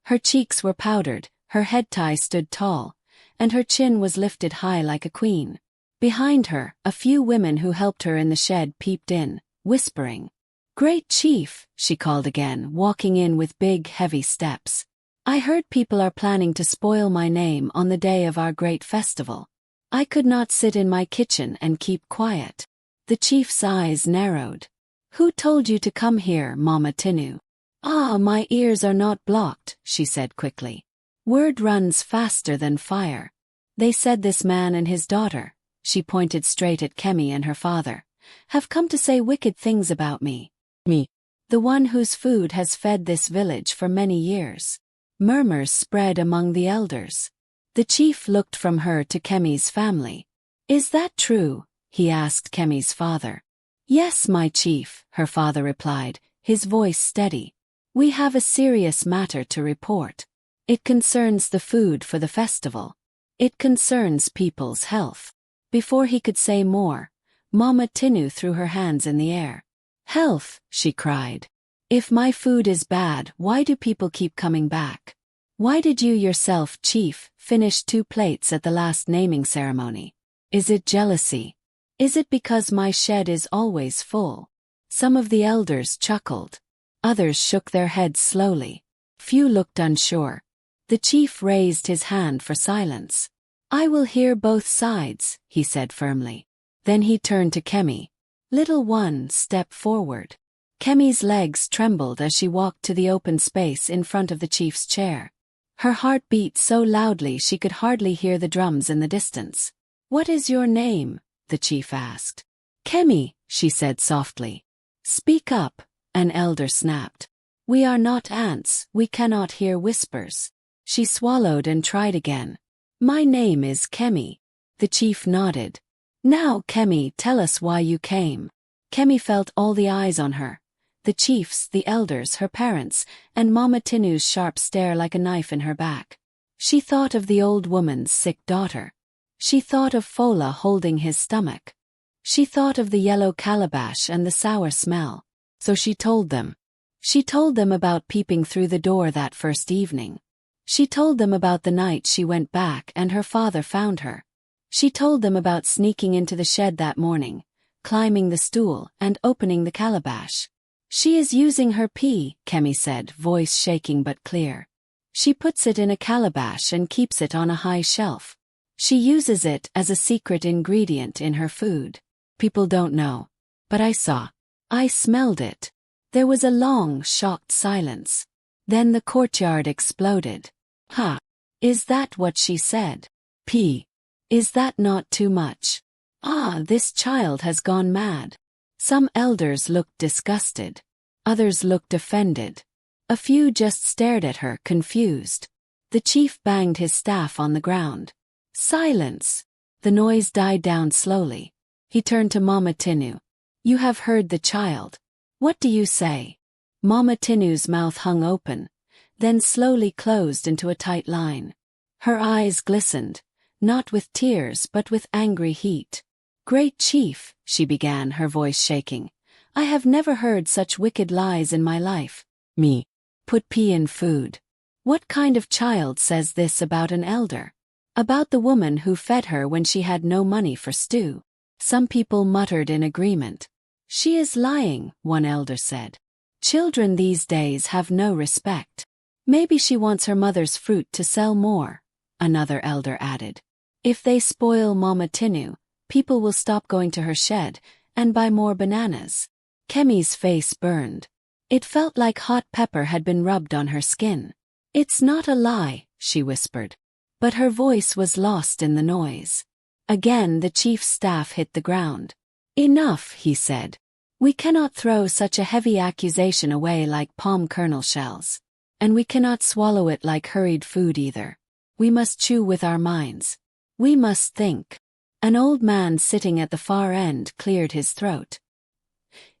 Speaker 1: Her cheeks were powdered, her head tie stood tall, and her chin was lifted high like a queen. Behind her, a few women who helped her in the shed peeped in, whispering. "Great Chief," she called again, walking in with big, heavy steps. "I heard people are planning to spoil my name on the day of our great festival. I could not sit in my kitchen and keep quiet." The chief's eyes narrowed. "Who told you to come here, Mama Tinu?" "Ah, my ears are not blocked," she said quickly. "Word runs faster than fire. They said this man and his daughter," she pointed straight at Kemi and her father, "have come to say wicked things about me. Me, the one whose food has fed this village for many years." Murmurs spread among the elders. The chief looked from her to Kemi's family. "Is that true?" he asked Kemi's father. "Yes, my chief," her father replied, his voice steady. "We have a serious matter to report. It concerns the food for the festival. It concerns people's health." Before he could say more, Mama Tinu threw her hands in the air. "Health," she cried. "If my food is bad, why do people keep coming back? Why did you yourself, Chief, finish 2 plates at the last naming ceremony? Is it jealousy? Is it because my shed is always full?" Some of the elders chuckled. Others shook their heads slowly. Few looked unsure. The chief raised his hand for silence. "I will hear both sides," he said firmly. Then he turned to Kemi. "Little one, step forward." Kemi's legs trembled as she walked to the open space in front of the chief's chair. Her heart beat so loudly she could hardly hear the drums in the distance. "What is your name?" the chief asked. "Kemi," she said softly. "Speak up," an elder snapped. "We are not ants, we cannot hear whispers." She swallowed and tried again. "My name is Kemi." The chief nodded. "Now, Kemi, tell us why you came." Kemi felt all the eyes on her. The chief's, the elders, her parents, and Mama Tinu's sharp stare like a knife in her back. She thought of the old woman's sick daughter. She thought of Fola holding his stomach. She thought of the yellow calabash and the sour smell. So she told them. She told them about peeping through the door that first evening. She told them about the night she went back and her father found her. She told them about sneaking into the shed that morning, climbing the stool, and opening the calabash. "She is using her pee," Kemi said, voice shaking but clear. "She puts it in a calabash and keeps it on a high shelf. She uses it as a secret ingredient in her food. People don't know. But I saw. I smelled it." There was a long, shocked silence. Then the courtyard exploded. "Ha! Is that what she said? Pee. Is that not too much? Ah, this child has gone mad." Some elders looked disgusted. Others looked offended. A few just stared at her, confused. The chief banged his staff on the ground. "Silence!" The noise died down slowly. He turned to Mama Tinu. "You have heard the child. What do you say?" Mama Tinu's mouth hung open, then slowly closed into a tight line. Her eyes glistened, not with tears but with angry heat. "Great Chief," she began, her voice shaking, "I have never heard such wicked lies in my life. Me. Put pea in food. What kind of child says this about an elder? About the woman who fed her when she had no money for stew?" Some people muttered in agreement. "She is lying," one elder said. "Children these days have no respect. Maybe she wants her mother's fruit to sell more," another elder added. "If they spoil Mama Tinu, people will stop going to her shed and buy more bananas." Kemi's face burned. It felt like hot pepper had been rubbed on her skin. "It's not a lie," she whispered. But her voice was lost in the noise. Again the chief's staff hit the ground. "Enough," he said. "We cannot throw such a heavy accusation away like palm kernel shells. And we cannot swallow it like hurried food either. We must chew with our minds. We must think." An old man sitting at the far end cleared his throat.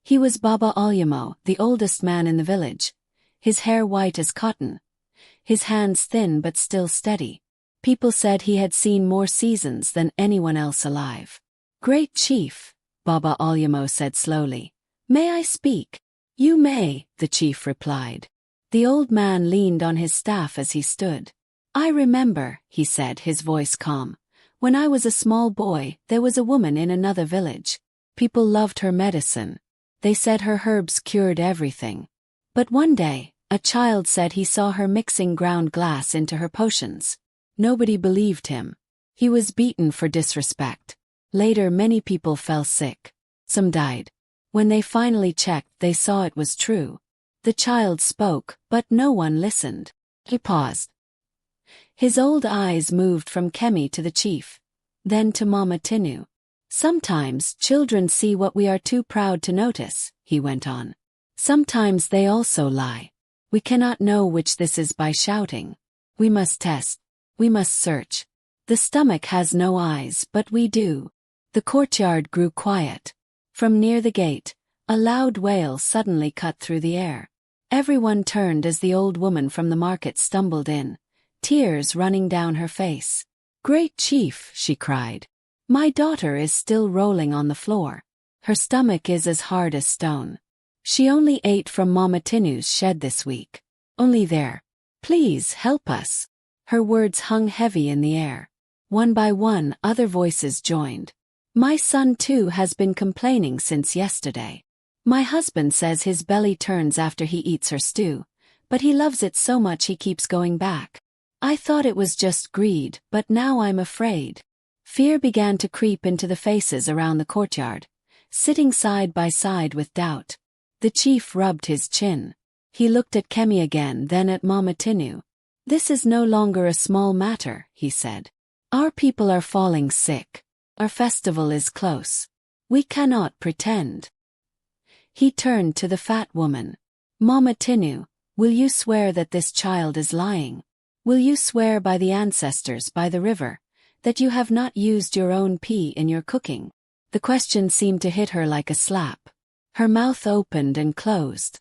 Speaker 1: He was Baba Alyamo, the oldest man in the village, his hair white as cotton, his hands thin but still steady. People said he had seen more seasons than anyone else alive. "Great chief," Baba Alyamo said slowly, "may I speak?" "You may," the chief replied. The old man leaned on his staff as he stood. "I remember," he said, his voice calm. "When I was a small boy, there was a woman in another village. People loved her medicine. They said her herbs cured everything. But one day, a child said he saw her mixing ground glass into her potions. Nobody believed him. He was beaten for disrespect. Later many people fell sick. Some died. When they finally checked, they saw it was true. The child spoke, but no one listened." He paused. His old eyes moved from Kemi to the chief, then to Mama Tinu. "Sometimes children see what we are too proud to notice," he went on. "Sometimes they also lie. We cannot know which this is by shouting. We must test. We must search. The stomach has no eyes, but we do." The courtyard grew quiet. From near the gate, a loud wail suddenly cut through the air. Everyone turned as the old woman from the market stumbled in, tears running down her face. "Great chief," she cried. "My daughter is still rolling on the floor. Her stomach is as hard as stone. She only ate from Mama Tinu's shed this week. Only there. Please help us." Her words hung heavy in the air. One by one, other voices joined. "My son too has been complaining since yesterday. My husband says his belly turns after he eats her stew, but he loves it so much he keeps going back. I thought it was just greed, but now I'm afraid." Fear began to creep into the faces around the courtyard, sitting side by side with doubt. The chief rubbed his chin. He looked at Kemi again, then at Mama Tinu. "This is no longer a small matter," he said. "Our people are falling sick. Our festival is close. We cannot pretend." He turned to the fat woman. "Mama Tinu, will you swear that this child is lying? Will you swear by the ancestors by the river that you have not used your own pee in your cooking?" The question seemed to hit her like a slap. Her mouth opened and closed.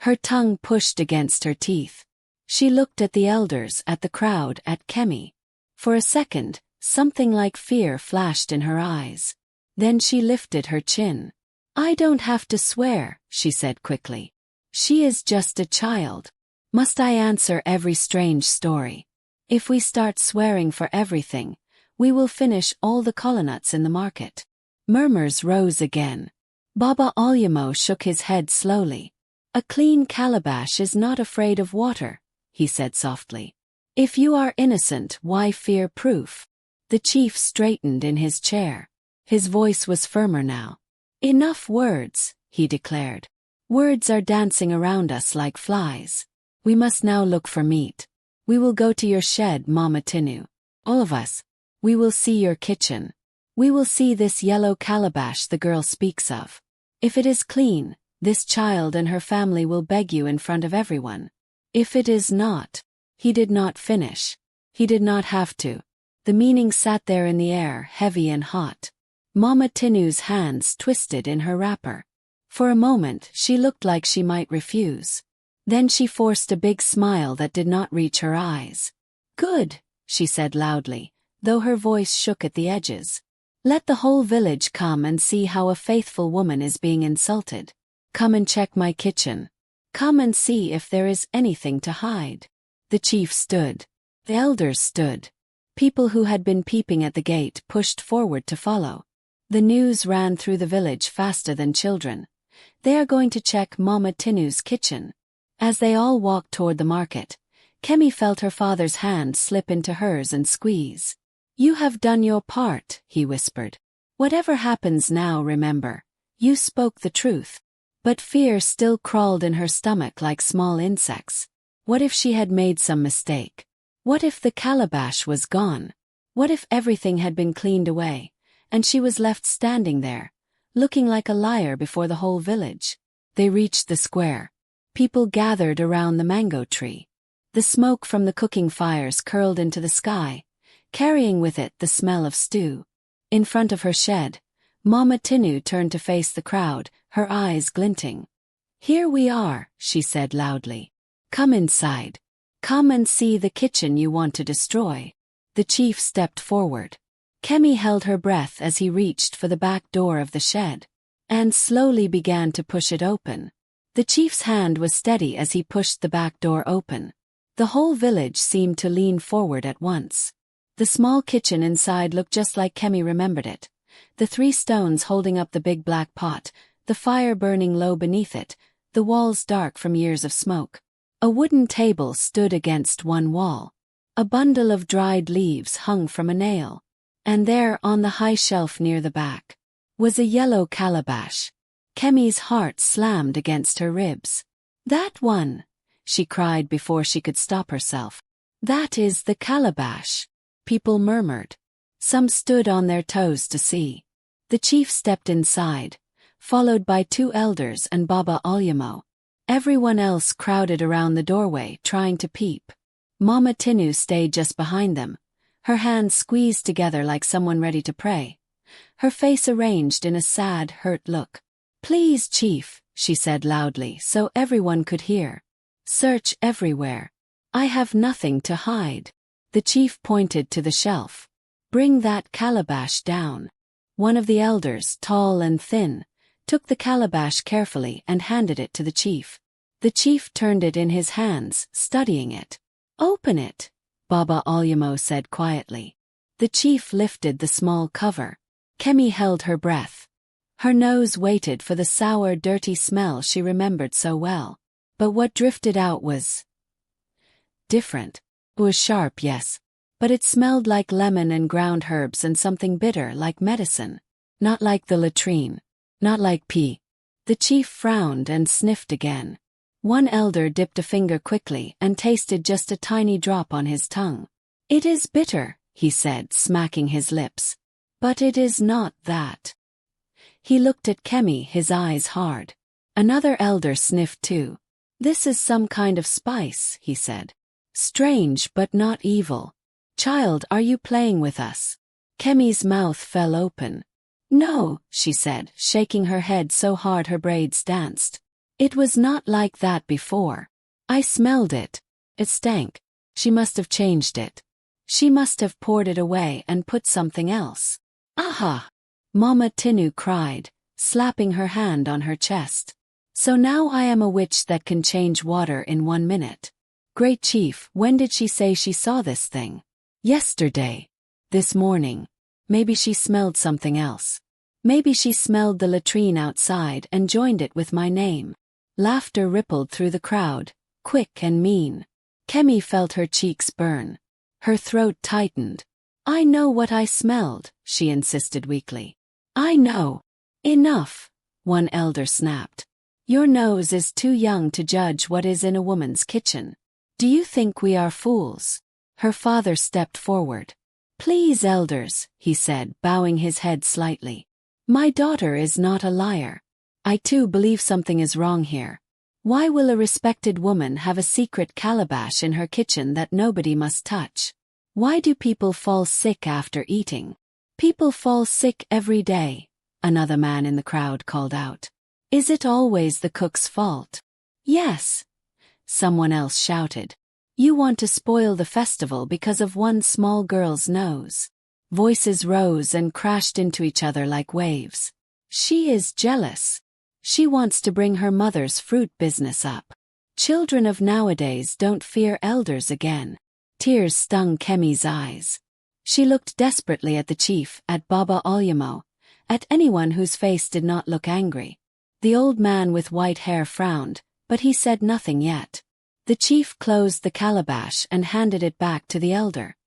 Speaker 1: Her tongue pushed against her teeth. She looked at the elders, at the crowd, at Kemi. For a second, something like fear flashed in her eyes. Then she lifted her chin. "I don't have to swear," she said quickly. "She is just a child. Must I answer every strange story? If we start swearing for everything, we will finish all the colanuts in the market." Murmurs rose again. Baba Alyamo shook his head slowly. "A clean calabash is not afraid of water," he said softly. "If you are innocent, why fear proof?" The chief straightened in his chair. His voice was firmer now. "Enough words," he declared. "Words are dancing around us like flies. We must now look for meat. We will go to your shed, Mama Tinu. All of us. We will see your kitchen. We will see this yellow calabash the girl speaks of. If it is clean, this child and her family will beg you in front of everyone. If it is not..." He did not finish. He did not have to. The meaning sat there in the air, heavy and hot. Mama Tinu's hands twisted in her wrapper. For a moment, she looked like she might refuse. Then she forced a big smile that did not reach her eyes. "Good," she said loudly, though her voice shook at the edges. "Let the whole village come and see how a faithful woman is being insulted. Come and check my kitchen. Come and see if there is anything to hide." The chief stood. The elders stood. People who had been peeping at the gate pushed forward to follow. The news ran through the village faster than children. "They are going to check Mama Tinu's kitchen." As they all walked toward the market, Kemi felt her father's hand slip into hers and squeeze. "You have done your part," he whispered. "Whatever happens now, remember, you spoke the truth." But fear still crawled in her stomach like small insects. What if she had made some mistake? What if the calabash was gone? What if everything had been cleaned away, and she was left standing there, looking like a liar before the whole village? They reached the square. People gathered around the mango tree. The smoke from the cooking fires curled into the sky, carrying with it the smell of stew. In front of her shed, Mama Tinu turned to face the crowd, her eyes glinting. "Here we are," she said loudly. "Come inside. Come and see the kitchen you want to destroy." The chief stepped forward. Kemi held her breath as he reached for the back door of the shed, and slowly began to push it open. The chief's hand was steady as he pushed the back door open. The whole village seemed to lean forward at once. The small kitchen inside looked just like Kemi remembered it. The 3 stones holding up the big black pot, the fire burning low beneath it, the walls dark from years of smoke. A wooden table stood against one wall. A bundle of dried leaves hung from a nail. And there, on the high shelf near the back, was a yellow calabash. Kemi's heart slammed against her ribs. "That one!" she cried before she could stop herself. "That is the calabash." People murmured. Some stood on their toes to see. The chief stepped inside, followed by 2 elders and Baba Alyamo. Everyone else crowded around the doorway trying to peep. Mama Tinu stayed just behind them, her hands squeezed together like someone ready to pray, her face arranged in a sad, hurt look. "Please, chief," she said loudly so everyone could hear. "Search everywhere. I have nothing to hide." The chief pointed to the shelf. "Bring that calabash down." One of the elders, tall and thin, took the calabash carefully and handed it to the chief. The chief turned it in his hands, studying it. "Open it," Baba Alyamo said quietly. The chief lifted the small cover. Kemi held her breath. Her nose waited for the sour, dirty smell she remembered so well. But what drifted out was different. It was sharp, yes, but it smelled like lemon and ground herbs and something bitter like medicine. Not like the latrine. Not like pee. The chief frowned and sniffed again. One elder dipped a finger quickly and tasted just a tiny drop on his tongue. "It is bitter," he said, smacking his lips. "But it is not that." He looked at Kemi, his eyes hard. Another elder sniffed too. "This is some kind of spice," he said. "Strange but not evil. Child, are you playing with us?" Kemi's mouth fell open. "No," she said, shaking her head so hard her braids danced. "It was not like that before. I smelled it. It stank. She must have changed it. She must have poured it away and put something else." "Aha!" Mama Tinu cried, slapping her hand on her chest. "So now I am a witch that can change water in 1 minute. Great chief, when did she say she saw this thing?" "Yesterday. This morning. Maybe she smelled something else. Maybe she smelled the latrine outside and joined it with my name." Laughter rippled through the crowd, quick and mean. Kemi felt her cheeks burn. Her throat tightened. "I know what I smelled," she insisted weakly. "I know." "Enough," one elder snapped. "Your nose is too young to judge what is in a woman's kitchen. Do you think we are fools?" Her father stepped forward. "Please, elders," he said, bowing his head slightly. "My daughter is not a liar. I too believe something is wrong here. Why will a respected woman have a secret calabash in her kitchen that nobody must touch? Why do people fall sick after eating?" "People fall sick every day," another man in the crowd called out. "Is it always the cook's fault?" "Yes," someone else shouted. "You want to spoil the festival because of one small girl's nose." Voices rose and crashed into each other like waves. "She is jealous. She wants to bring her mother's fruit business up. Children of nowadays don't fear elders again." Tears stung Kemi's eyes. She looked desperately at the chief, at Baba Alyamo, at anyone whose face did not look angry. The old man with white hair frowned, but he said nothing yet. The chief closed the calabash and handed it back to the elder.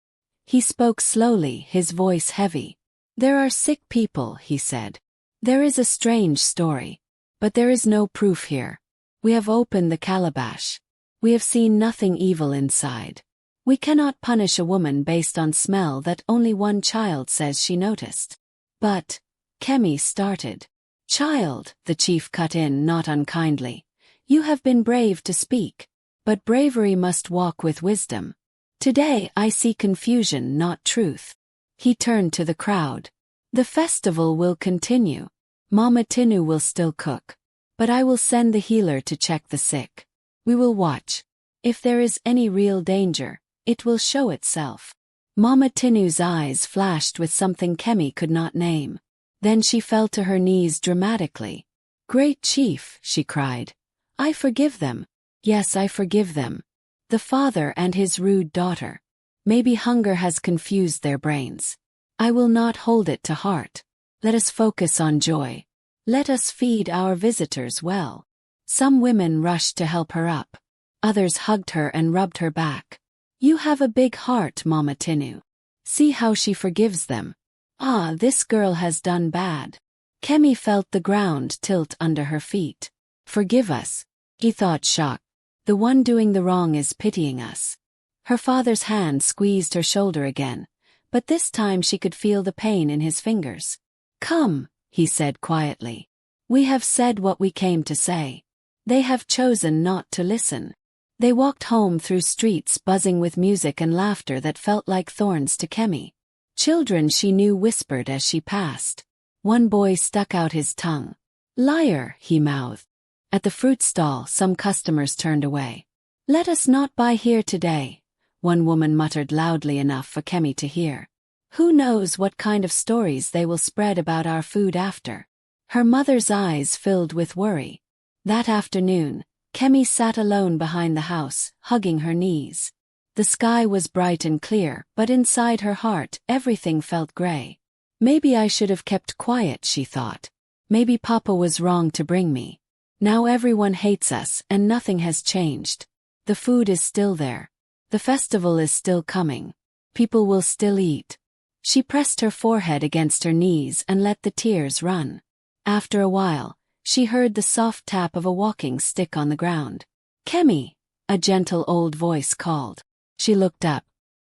Speaker 1: He spoke slowly, his voice heavy. "There are sick people," he said. "There is a strange story. But there is no proof here. We have opened the calabash. We have seen nothing evil inside. We cannot punish a woman based on smell that only one child says she noticed. But, Kemi started. Child, the chief cut in not unkindly. You have been brave to speak. But bravery must walk with wisdom. Today I see confusion, not truth. He turned to the crowd. The festival will continue. Mama Tinu will still cook. But I will send the healer to check the sick. We will watch. If there is any real danger, it will show itself. Mama Tinu's eyes flashed with something Kemi could not name. Then she fell to her knees dramatically. Great chief, she cried. I forgive them. Yes, I forgive them. The father and his rude daughter. Maybe hunger has confused their brains. I will not hold it to heart. Let us focus on joy. Let us feed our visitors well. Some women rushed to help her up. Others hugged her and rubbed her back. You have a big heart, Mama Tinu. See how she forgives them. Ah, this girl has done bad. Kemi felt the ground tilt under her feet. Forgive us. He thought, shocked. The one doing the wrong is pitying us. Her father's hand squeezed her shoulder again, but this time she could feel the pain in his fingers. Come, he said quietly. We have said what we came to say. They have chosen not to listen. They walked home through streets buzzing with music and laughter that felt like thorns to Kemi. Children she knew whispered as she passed. One boy stuck out his tongue. Liar, he mouthed. At the fruit stall, some customers turned away. Let us not buy here today, one woman muttered loudly enough for Kemi to hear. Who knows what kind of stories they will spread about our food after? Her mother's eyes filled with worry. That afternoon, Kemi sat alone behind the house, hugging her knees. The sky was bright and clear, but inside her heart, everything felt gray. Maybe I should have kept quiet, she thought. Maybe Papa was wrong to bring me. Now everyone hates us and nothing has changed. The food is still there. The festival is still coming. People will still eat. She pressed her forehead against her knees and let the tears run. After a while, she heard the soft tap of a walking stick on the ground. Kemi, a gentle old voice called. She looked up.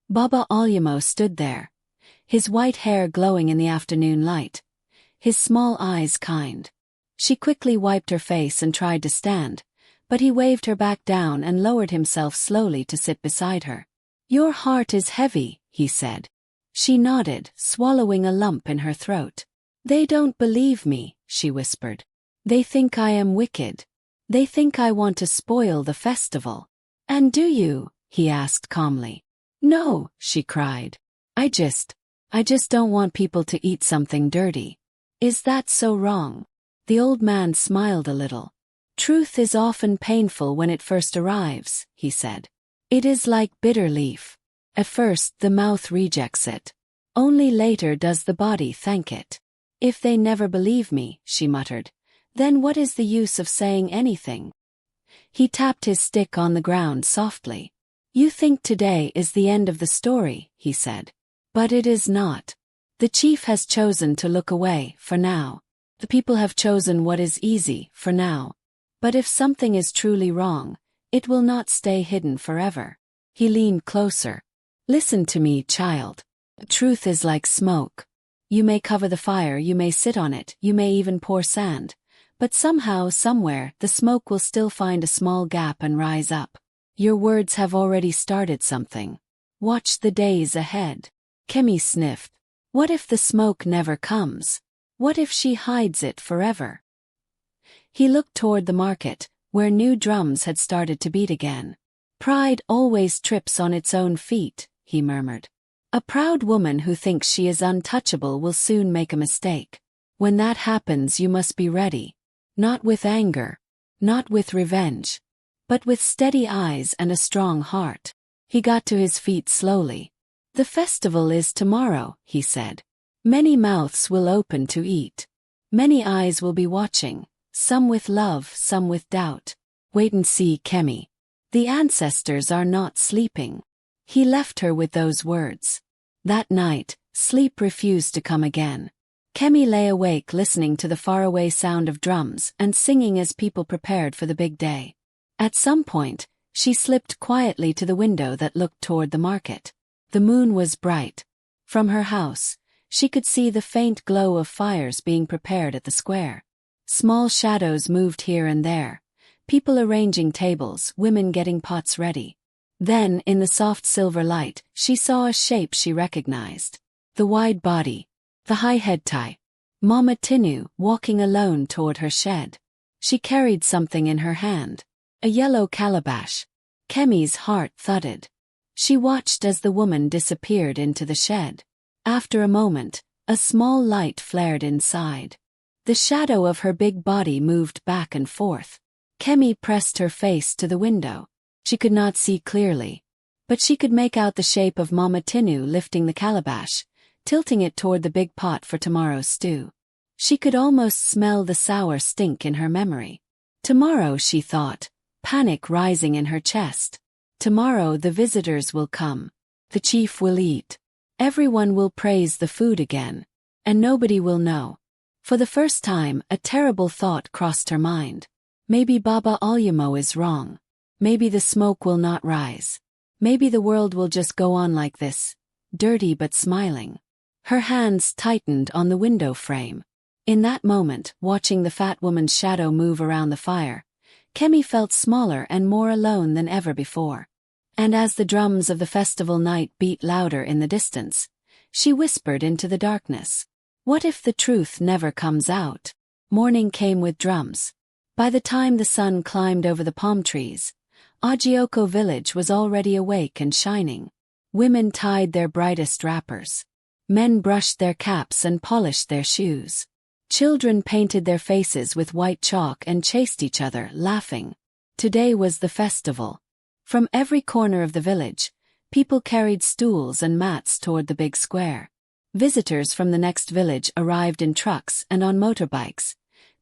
Speaker 1: Baba Alyamo stood there, his white hair glowing in the afternoon light, his small eyes kind. She quickly wiped her face and tried to stand, but he waved her back down and lowered himself slowly to sit beside her. Your heart is heavy, he said. She nodded, swallowing a lump in her throat. They don't believe me, she whispered. They think I am wicked. They think I want to spoil the festival. And do you? He asked calmly. No, she cried. I just don't want people to eat something dirty. Is that so wrong? The old man smiled a little. Truth is often painful when it first arrives, he said. It is like bitter leaf. At first the mouth rejects it. Only later does the body thank it. If they never believe me, she muttered, then what is the use of saying anything? He tapped his stick on the ground softly. You think today is the end of the story, he said. But it is not. The chief has chosen to look away, for now. The people have chosen what is easy, for now. But if something is truly wrong, it will not stay hidden forever. He leaned closer. Listen to me, child. The truth is like smoke. You may cover the fire, you may sit on it, you may even pour sand. But somehow, somewhere, the smoke will still find a small gap and rise up. Your words have already started something. Watch the days ahead. Kemi sniffed. What if the smoke never comes? What if she hides it forever? He looked toward the market, where new drums had started to beat again. Pride always trips on its own feet, he murmured. A proud woman who thinks she is untouchable will soon make a mistake. When that happens, you must be ready. Not with anger, not with revenge, but with steady eyes and a strong heart. He got to his feet slowly. The festival is tomorrow, he said. Many mouths will open to eat. Many eyes will be watching, some with love, some with doubt. Wait and see, Kemi. The ancestors are not sleeping. He left her with those words. That night, sleep refused to come again. Kemi lay awake listening to the faraway sound of drums and singing as people prepared for the big day. At some point, she slipped quietly to the window that looked toward the market. The moon was bright. From her house, she could see the faint glow of fires being prepared at the square. Small shadows moved here and there, people arranging tables, women getting pots ready. Then, in the soft silver light, she saw a shape she recognized. The wide body, the high head tie. Mama Tinu, walking alone toward her shed. She carried something in her hand. A yellow calabash. Kemi's heart thudded. She watched as the woman disappeared into the shed. After a moment, a small light flared inside. The shadow of her big body moved back and forth. Kemi pressed her face to the window. She could not see clearly, but she could make out the shape of Mama Tinu lifting the calabash, tilting it toward the big pot for tomorrow's stew. She could almost smell the sour stink in her memory. Tomorrow, she thought, panic rising in her chest. Tomorrow the visitors will come. The chief will eat. Everyone will praise the food again. And nobody will know. For the first time, a terrible thought crossed her mind. Maybe Baba Alyamo is wrong. Maybe the smoke will not rise. Maybe the world will just go on like this, dirty but smiling. Her hands tightened on the window frame. In that moment, watching the fat woman's shadow move around the fire, Kemi felt smaller and more alone than ever before. And as the drums of the festival night beat louder in the distance, she whispered into the darkness. What if the truth never comes out? Morning came with drums. By the time the sun climbed over the palm trees, Ajioko village was already awake and shining. Women tied their brightest wrappers. Men brushed their caps and polished their shoes. Children painted their faces with white chalk and chased each other, laughing. Today was the festival. From every corner of the village, people carried stools and mats toward the big square. Visitors from the next village arrived in trucks and on motorbikes,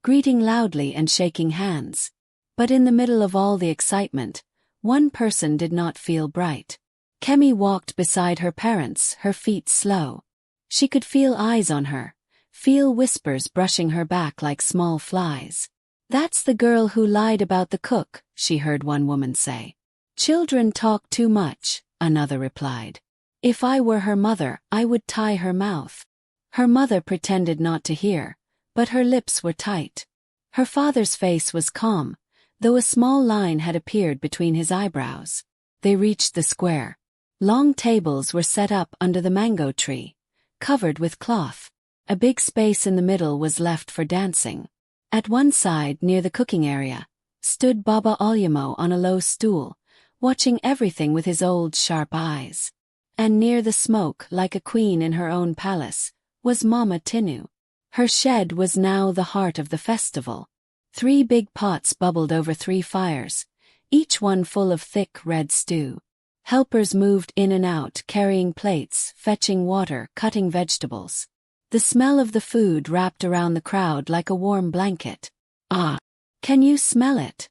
Speaker 1: greeting loudly and shaking hands. But in the middle of all the excitement, one person did not feel bright. Kemi walked beside her parents, her feet slow. She could feel eyes on her, feel whispers brushing her back like small flies. That's the girl who lied about the cook, she heard one woman say. Children talk too much, another replied. If I were her mother, I would tie her mouth. Her mother pretended not to hear, but her lips were tight. Her father's face was calm, though a small line had appeared between his eyebrows. They reached the square. Long tables were set up under the mango tree, covered with cloth. A big space in the middle was left for dancing. At one side, near the cooking area, stood Baba Alyamo on a low stool, watching everything with his old sharp eyes. And near the smoke, like a queen in her own palace, was Mama Tinu. Her shed was now the heart of the festival. 3 big pots bubbled over 3 fires, each one full of thick red stew. Helpers moved in and out, carrying plates, fetching water, cutting vegetables. The smell of the food wrapped around the crowd like a warm blanket. Ah! Can you smell it?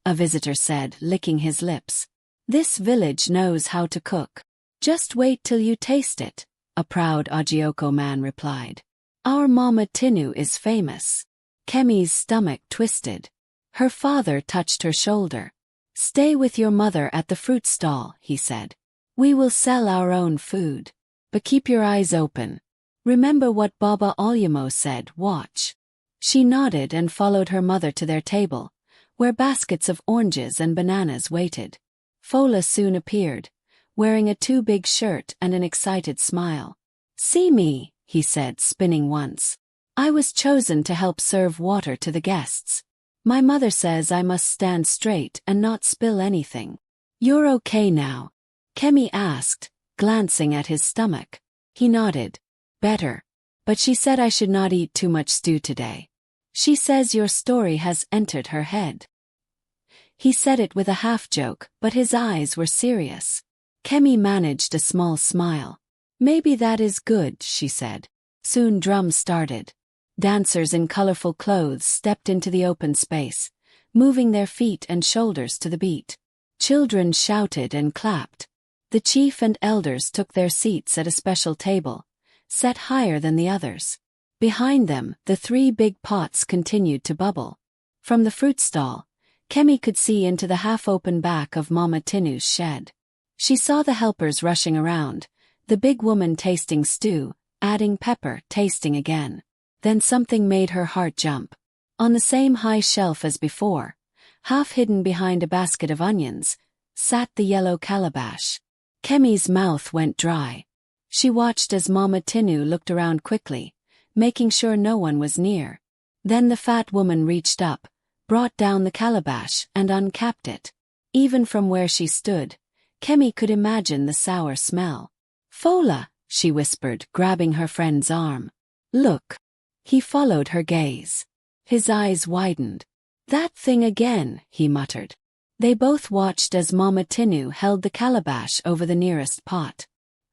Speaker 1: A visitor said, licking his lips. This village knows how to cook. Just wait till you taste it, a proud Ajioko man replied. Our Mama Tinu is famous. Kemi's stomach twisted. Her father touched her shoulder. Stay with your mother at the fruit stall, he said. We will sell our own food. But keep your eyes open. Remember what Baba Alyamo said, watch. She nodded and followed her mother to their table, where baskets of oranges and bananas waited. Fola soon appeared, wearing a too big shirt and an excited smile. See me, he said, spinning once. I was chosen to help serve water to the guests. My mother says I must stand straight and not spill anything. You're okay now? Kemi asked, glancing at his stomach. He nodded. Better. But she said I should not eat too much stew today. She says your story has entered her head. He said it with a half-joke, but his eyes were serious. Kemi managed a small smile. Maybe that is good, she said. Soon drums started. Dancers in colorful clothes stepped into the open space, moving their feet and shoulders to the beat. Children shouted and clapped. The chief and elders took their seats at a special table, set higher than the others. Behind them, the 3 big pots continued to bubble. From the fruit stall, Kemi could see into the half-open back of Mama Tinu's shed. She saw the helpers rushing around, the big woman tasting stew, adding pepper, tasting again. Then something made her heart jump. On the same high shelf as before, half hidden behind a basket of onions, sat the yellow calabash. Kemi's mouth went dry. She watched as Mama Tinu looked around quickly, making sure no one was near. Then the fat woman reached up, brought down the calabash and uncapped it. Even from where she stood, Kemi could imagine the sour smell. "Fola," she whispered, grabbing her friend's arm. "Look." He followed her gaze. His eyes widened. "That thing again," he muttered. They both watched as Mama Tinu held the calabash over the nearest pot.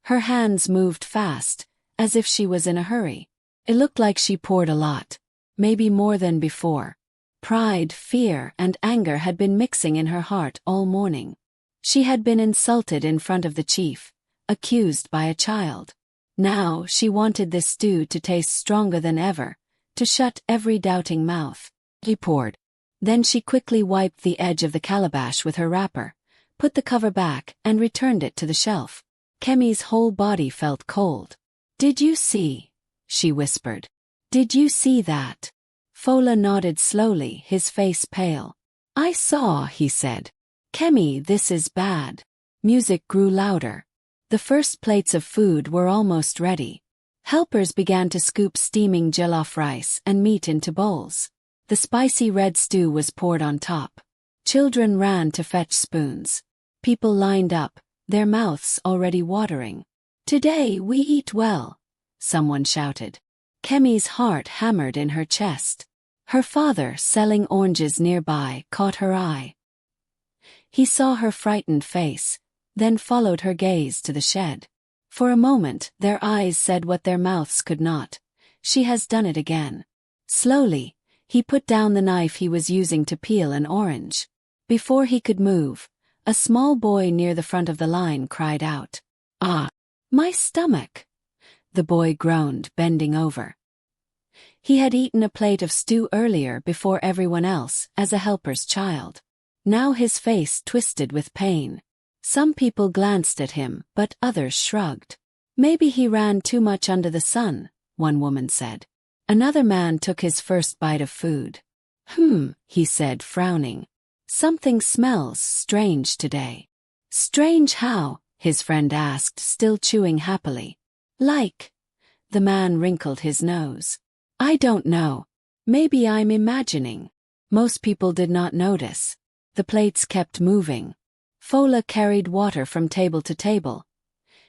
Speaker 1: Her hands moved fast, as if she was in a hurry. It looked like she poured a lot, maybe more than before. Pride, fear, and anger had been mixing in her heart all morning. She had been insulted in front of the chief, accused by a child. Now she wanted this stew to taste stronger than ever, to shut every doubting mouth. He poured. Then she quickly wiped the edge of the calabash with her wrapper, put the cover back, and returned it to the shelf. Kemi's whole body felt cold. "Did you see?" she whispered. "Did you see that?" Fola nodded slowly, his face pale. "I saw," he said. "Kemi, this is bad." Music grew louder. The first plates of food were almost ready. Helpers began to scoop steaming jollof rice and meat into bowls. The spicy red stew was poured on top. Children ran to fetch spoons. People lined up, their mouths already watering. "Today we eat well," someone shouted. Kemi's heart hammered in her chest. Her father, selling oranges nearby, caught her eye. He saw her frightened face, then followed her gaze to the shed. For a moment, their eyes said what their mouths could not. "She has done it again." Slowly, he put down the knife he was using to peel an orange. Before he could move, a small boy near the front of the line cried out, "Ah, my stomach!" The boy groaned, bending over. He had eaten a plate of stew earlier before everyone else, as a helper's child. Now his face twisted with pain. Some people glanced at him, but others shrugged. "Maybe he ran too much under the sun," one woman said. Another man took his first bite of food. He said, frowning. "Something smells strange today." "Strange how?" his friend asked, still chewing happily. "Like?" The man wrinkled his nose. "I don't know. Maybe I'm imagining." Most people did not notice. The plates kept moving. Fola carried water from table to table,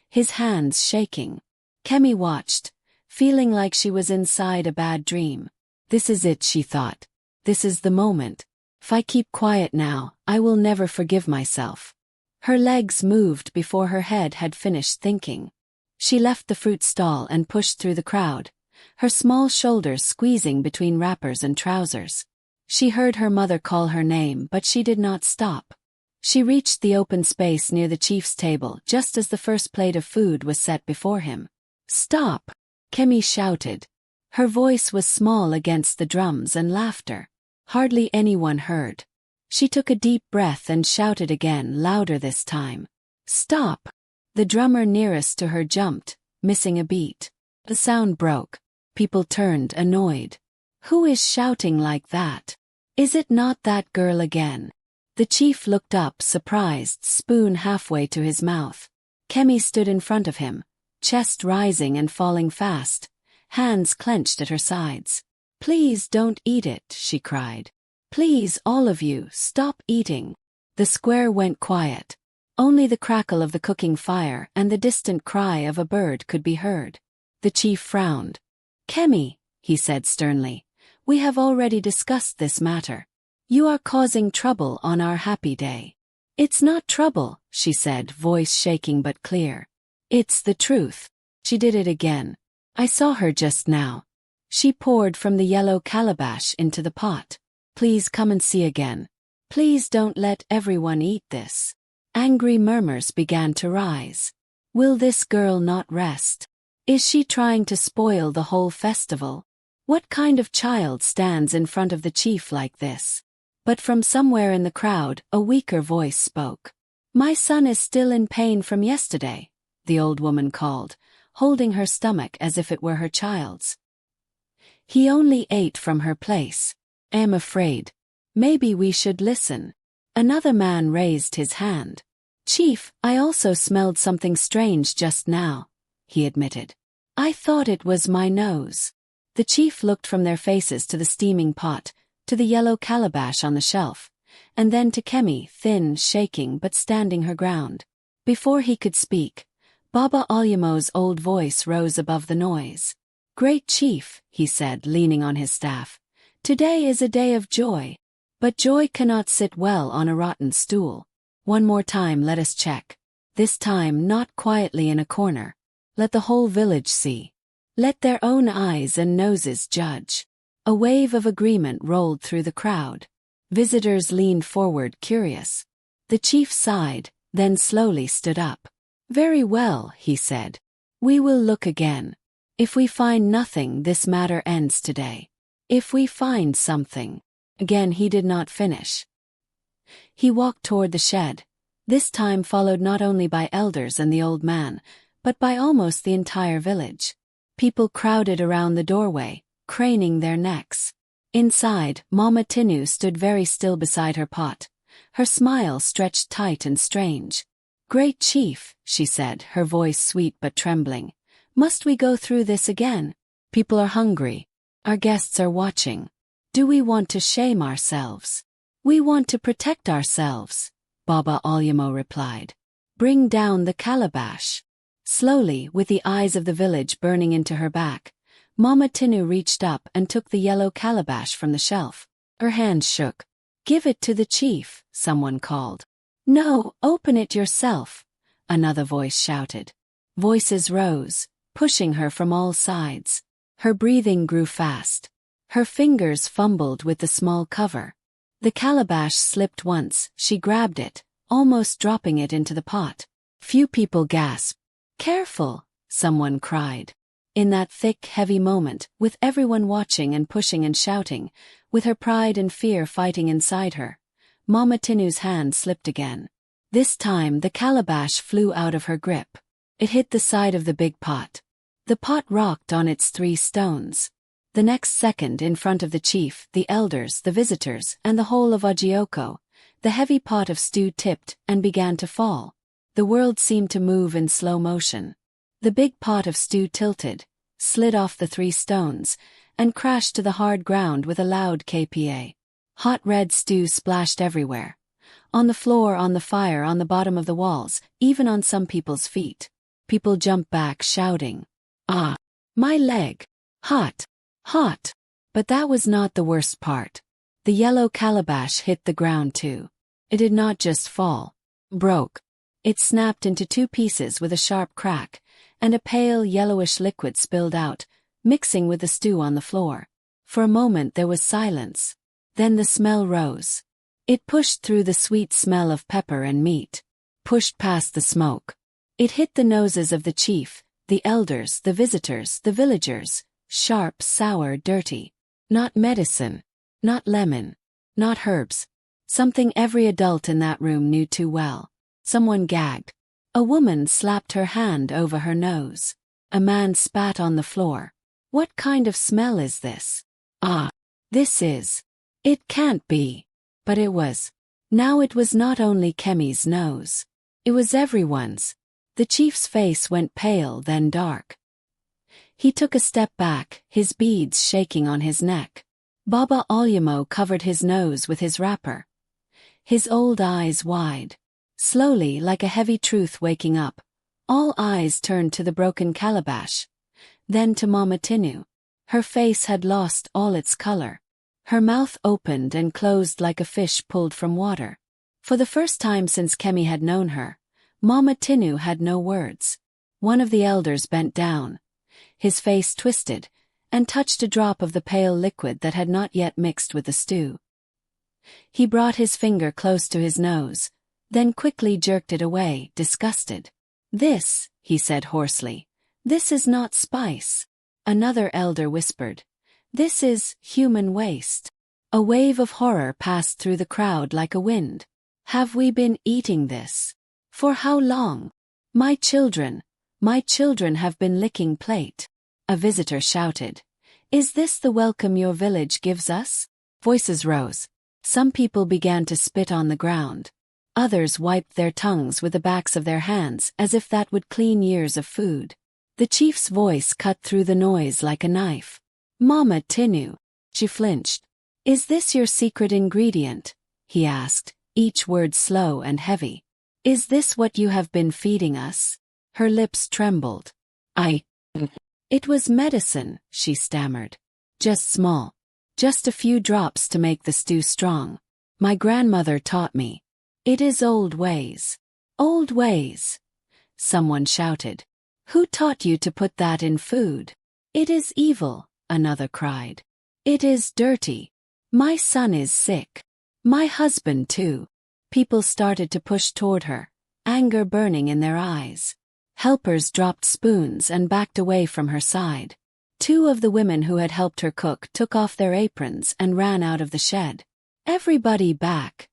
Speaker 1: his hands shaking. Kemi watched, feeling like she was inside a bad dream. "This is it," she thought. "This is the moment. If I keep quiet now, I will never forgive myself." Her legs moved before her head had finished thinking. She left the fruit stall and pushed through the crowd, her small shoulders squeezing between wrappers and trousers. She heard her mother call her name, but she did not stop. She reached the open space near the chief's table just as the first plate of food was set before him. "Stop!" Kemi shouted. Her voice was small against the drums and laughter. Hardly anyone heard. She took a deep breath and shouted again, louder this time. "Stop!" The drummer nearest to her jumped, missing a beat. The sound broke. People turned, annoyed. "Who is shouting like that? Is it not that girl again?" The chief looked up, surprised, spoon halfway to his mouth. Kemi stood in front of him, chest rising and falling fast, hands clenched at her sides. "Please don't eat it," she cried. "Please, all of you, stop eating." The square went quiet. Only the crackle of the cooking fire and the distant cry of a bird could be heard. The chief frowned. "Kemi," he said sternly, "we have already discussed this matter. You are causing trouble on our happy day." "It's not trouble," she said, voice shaking but clear. "It's the truth." She did it again. "I saw her just now." She poured from the yellow calabash into the pot. "Please come and see again. Please don't let everyone eat this." Angry murmurs began to rise. Will this girl not rest? Is she trying to spoil the whole festival? What kind of child stands in front of the chief like this? But from somewhere in the crowd, a weaker voice spoke. My son is still in pain from yesterday, the old woman called, holding her stomach as if it were her child's. He only ate from her place. I'm afraid. Maybe we should listen. Another man raised his hand. Chief, I also smelled something strange just now, he admitted. I thought it was my nose. The chief looked from their faces to the steaming pot, to the yellow calabash on the shelf, and then to Kemi, thin, shaking but standing her ground. Before he could speak, Baba Alyamo's old voice rose above the noise. Great chief, he said, leaning on his staff, today is a day of joy. But joy cannot sit well on a rotten stool. One more time let us check. This time not quietly in a corner. Let the whole village see. Let their own eyes and noses judge. A wave of agreement rolled through the crowd. Visitors leaned forward, curious. The chief sighed, then slowly stood up. Very well, he said. We will look again. If we find nothing, this matter ends today. If we find something. Again he did not finish. He walked toward the shed, this time followed not only by elders and the old man, but by almost the entire village. People crowded around the doorway, craning their necks. Inside, Mama Tinu stood very still beside her pot, her smile stretched tight and strange. Great chief, she said, her voice sweet but trembling. Must we go through this again? People are hungry. Our guests are watching. Do we want to shame ourselves? We want to protect ourselves, Baba Alyamo replied. Bring down the calabash. Slowly, with the eyes of the village burning into her back, Mama Tinu reached up and took the yellow calabash from the shelf. Her hand shook. Give it to the chief, someone called. No, open it yourself, another voice shouted. Voices rose, pushing her from all sides. Her breathing grew fast. Her fingers fumbled with the small cover. The calabash slipped once, she grabbed it, almost dropping it into the pot. Few people gasped. Careful, someone cried. In that thick, heavy moment, with everyone watching and pushing and shouting, with her pride and fear fighting inside her, Mama Tinu's hand slipped again. This time the calabash flew out of her grip. It hit the side of the big pot. The pot rocked on its 3 stones. The next second, in front of the chief, the elders, the visitors, and the whole of Ajioko, the heavy pot of stew tipped and began to fall. The world seemed to move in slow motion. The big pot of stew tilted, slid off the 3 stones, and crashed to the hard ground with a loud kpa. Hot red stew splashed everywhere. On the floor, on the fire, on the bottom of the walls, even on some people's feet. People jumped back, shouting, Ah! My leg! Hot! Hot! But that was not the worst part. The yellow calabash hit the ground too. It did not just fall. Broke. It snapped into 2 pieces with a sharp crack, and a pale yellowish liquid spilled out, mixing with the stew on the floor. For a moment there was silence. Then the smell rose. It pushed through the sweet smell of pepper and meat. Pushed past the smoke. It hit the noses of the chief, the elders, the visitors, the villagers. Sharp, sour, dirty. Not medicine. Not lemon. Not herbs. Something every adult in that room knew too well. Someone gagged. A woman slapped her hand over her nose. A man spat on the floor. What kind of smell is this? Ah, this is. It can't be. But it was. Now it was not only Kemi's nose. It was everyone's. The chief's face went pale, then dark. He took a step back, his beads shaking on his neck. Baba Alyamo covered his nose with his wrapper. His old eyes wide. Slowly, like a heavy truth waking up, all eyes turned to the broken calabash. Then to Mama Tinu. Her face had lost all its color. Her mouth opened and closed like a fish pulled from water. For the first time since Kemi had known her, Mama Tinu had no words. One of the elders bent down. His face twisted, and touched a drop of the pale liquid that had not yet mixed with the stew. He brought his finger close to his nose, then quickly jerked it away, disgusted. This, he said hoarsely, this is not spice. Another elder whispered, This is human waste. A wave of horror passed through the crowd like a wind. Have we been eating this? For how long? My children have been licking plate. A visitor shouted. Is this the welcome your village gives us? Voices rose. Some people began to spit on the ground. Others wiped their tongues with the backs of their hands as if that would clean years of food. The chief's voice cut through the noise like a knife. Mama Tinu. She flinched. Is this your secret ingredient? He asked, each word slow and heavy. Is this what you have been feeding us? Her lips trembled. It was medicine, she stammered. Just small. Just a few drops to make the stew strong. My grandmother taught me. It is old ways. Old ways. Someone shouted. Who taught you to put that in food? It is evil, another cried. It is dirty. My son is sick. My husband too. People started to push toward her, anger burning in their eyes. Helpers dropped spoons and backed away from her side. Two of the women who had helped her cook took off their aprons and ran out of the shed. Everybody back,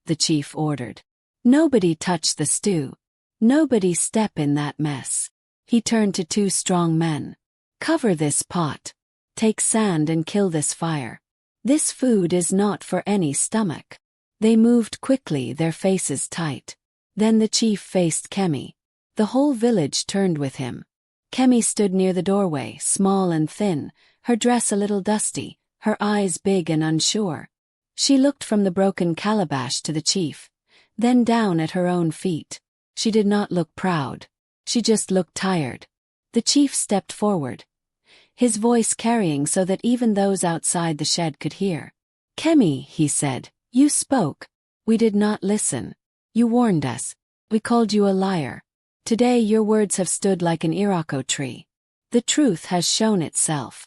Speaker 1: the chief ordered. Nobody touch the stew. Nobody step in that mess. He turned to two strong men. Cover this pot. Take sand and kill this fire. This food is not for any stomach. They moved quickly, their faces tight. Then the chief faced Kemi. The whole village turned with him. Kemi stood near the doorway, small and thin, her dress a little dusty, her eyes big and unsure. She looked from the broken calabash to the chief, then down at her own feet. She did not look proud. She just looked tired. The chief stepped forward, his voice carrying so that even those outside the shed could hear. Kemi, he said, you spoke. We did not listen. You warned us. We called you a liar. Today your words have stood like an iroko tree. The truth has shown itself.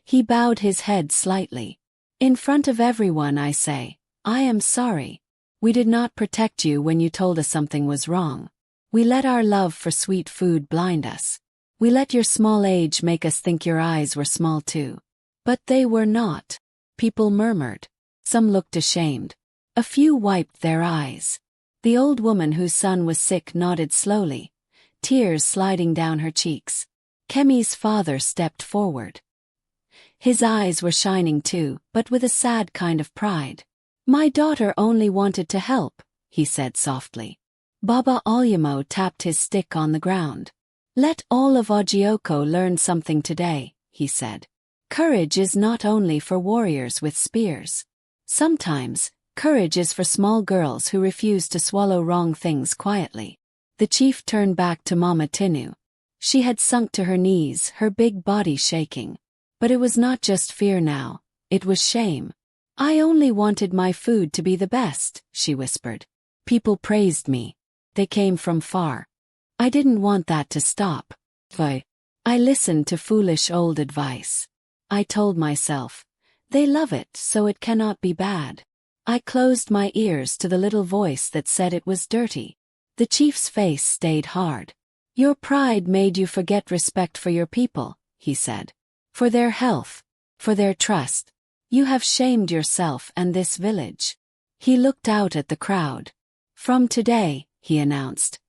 Speaker 1: He bowed his head slightly. In front of everyone I say, I am sorry. We did not protect you when you told us something was wrong. We let our love for sweet food blind us. We let your small age make us think your eyes were small too. But they were not. People murmured. Some looked ashamed. A few wiped their eyes. The old woman whose son was sick nodded slowly, tears sliding down her cheeks. Kemi's father stepped forward. His eyes were shining too, but with a sad kind of pride. My daughter only wanted to help, he said softly. Baba Alyamo tapped his stick on the ground. Let all of Ojioko learn something today, he said. Courage is not only for warriors with spears. Sometimes, courage is for small girls who refuse to swallow wrong things quietly. The chief turned back to Mama Tinu. She had sunk to her knees, her big body shaking. But it was not just fear now, it was shame. I only wanted my food to be the best, she whispered. People praised me. They came from far. I didn't want that to stop. I listened to foolish old advice. I told myself, they love it so it cannot be bad. I closed my ears to the little voice that said it was dirty. The chief's face stayed hard. Your pride made you forget respect for your people, he said. For their health, for their trust. You have shamed yourself and this village. He looked out at the crowd. From today, he announced,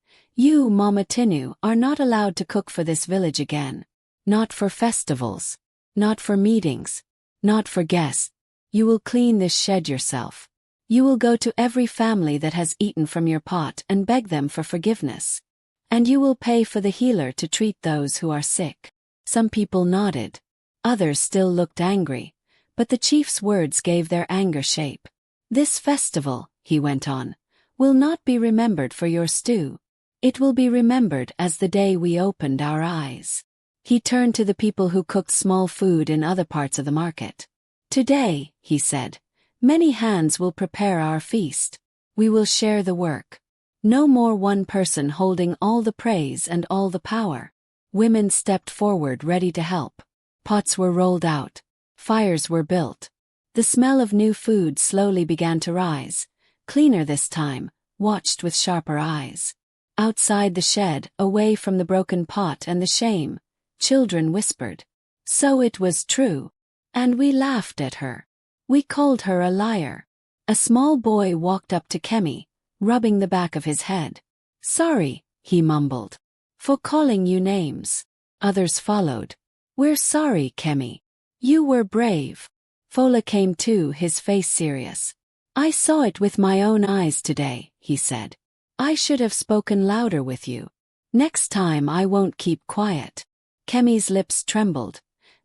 Speaker 1: you, Mama Tinu, are not allowed to cook for this village again. Not for festivals. Not for meetings. Not for guests. You will clean this shed yourself. You will go to every family that has eaten from your pot and beg them for forgiveness. And you will pay for the healer to treat those who are sick. Some people nodded. Others still looked angry. But the chief's words gave their anger shape. This festival, he went on, will not be remembered for your stew. It will be remembered as the day we opened our eyes. He turned to the people who cooked small food in other parts of the market. Today, he said, many hands will prepare our feast. We will share the work. No more one person holding all the praise and all the power. Women stepped forward ready to help. Pots were rolled out. Fires were built. The smell of new food slowly began to rise, cleaner this time, watched with sharper eyes. Outside the shed, away from the broken pot and the shame, children whispered. So it was true. And we laughed at her. We called her a liar. A small boy walked up to Kemi, rubbing the back of his head. Sorry, he mumbled, for calling you names. Others followed. We're sorry, Kemi. You were brave. Fola came to, his face serious. I saw it with my own eyes today, he said. I should have spoken louder with you. Next time I won't keep quiet. Kemi's lips trembled,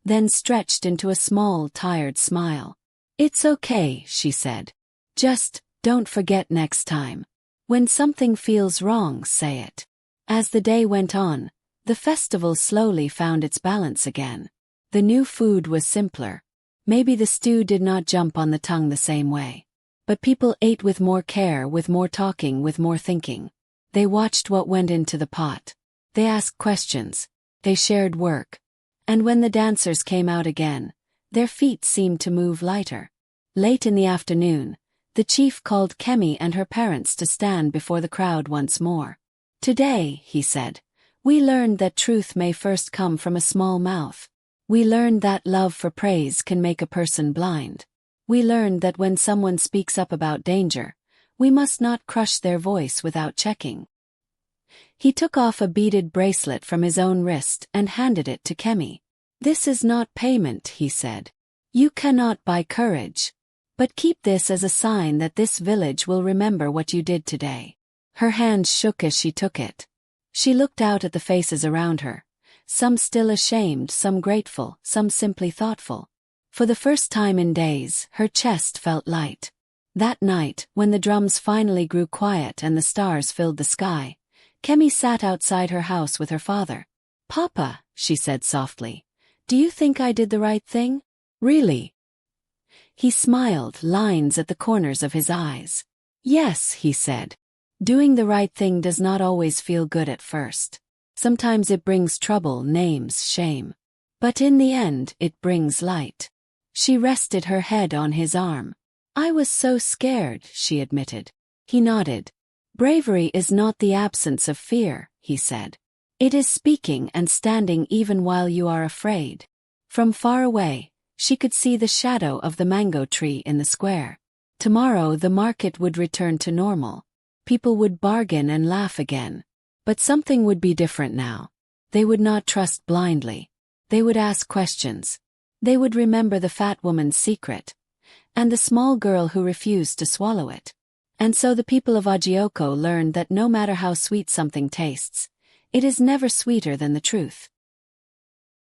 Speaker 1: then stretched into a small, tired smile. It's okay, she said. Just, don't forget next time. When something feels wrong, say it. As the day went on, the festival slowly found its balance again. The new food was simpler. Maybe the stew did not jump on the tongue the same way. But people ate with more care, with more talking, with more thinking. They watched what went into the pot. They asked questions. They shared work. And when the dancers came out again, their feet seemed to move lighter. Late in the afternoon, the chief called Kemi and her parents to stand before the crowd once more. Today, he said, we learned that truth may first come from a small mouth. We learned that love for praise can make a person blind. We learned that when someone speaks up about danger, we must not crush their voice without checking. He took off a beaded bracelet from his own wrist and handed it to Kemi. This is not payment, he said. You cannot buy courage. But keep this as a sign that this village will remember what you did today. Her hands shook as she took it. She looked out at the faces around her, some still ashamed, some grateful, some simply thoughtful. For the first time in days, her chest felt light. That night, when the drums finally grew quiet and the stars filled the sky, Kemi sat outside her house with her father. Papa, she said softly, do you think I did the right thing? Really? He smiled, lines at the corners of his eyes. Yes, he said. Doing the right thing does not always feel good at first. Sometimes it brings trouble, names, shame. But in the end, it brings light. She rested her head on his arm. I was so scared, she admitted. He nodded. Bravery is not the absence of fear, he said. It is speaking and standing even while you are afraid. From far away, she could see the shadow of the mango tree in the square. Tomorrow the market would return to normal. People would bargain and laugh again. But something would be different now. They would not trust blindly. They would ask questions. They would remember the fat woman's secret, and the small girl who refused to swallow it. And so the people of Ajioko learned that no matter how sweet something tastes, it is never sweeter than the truth.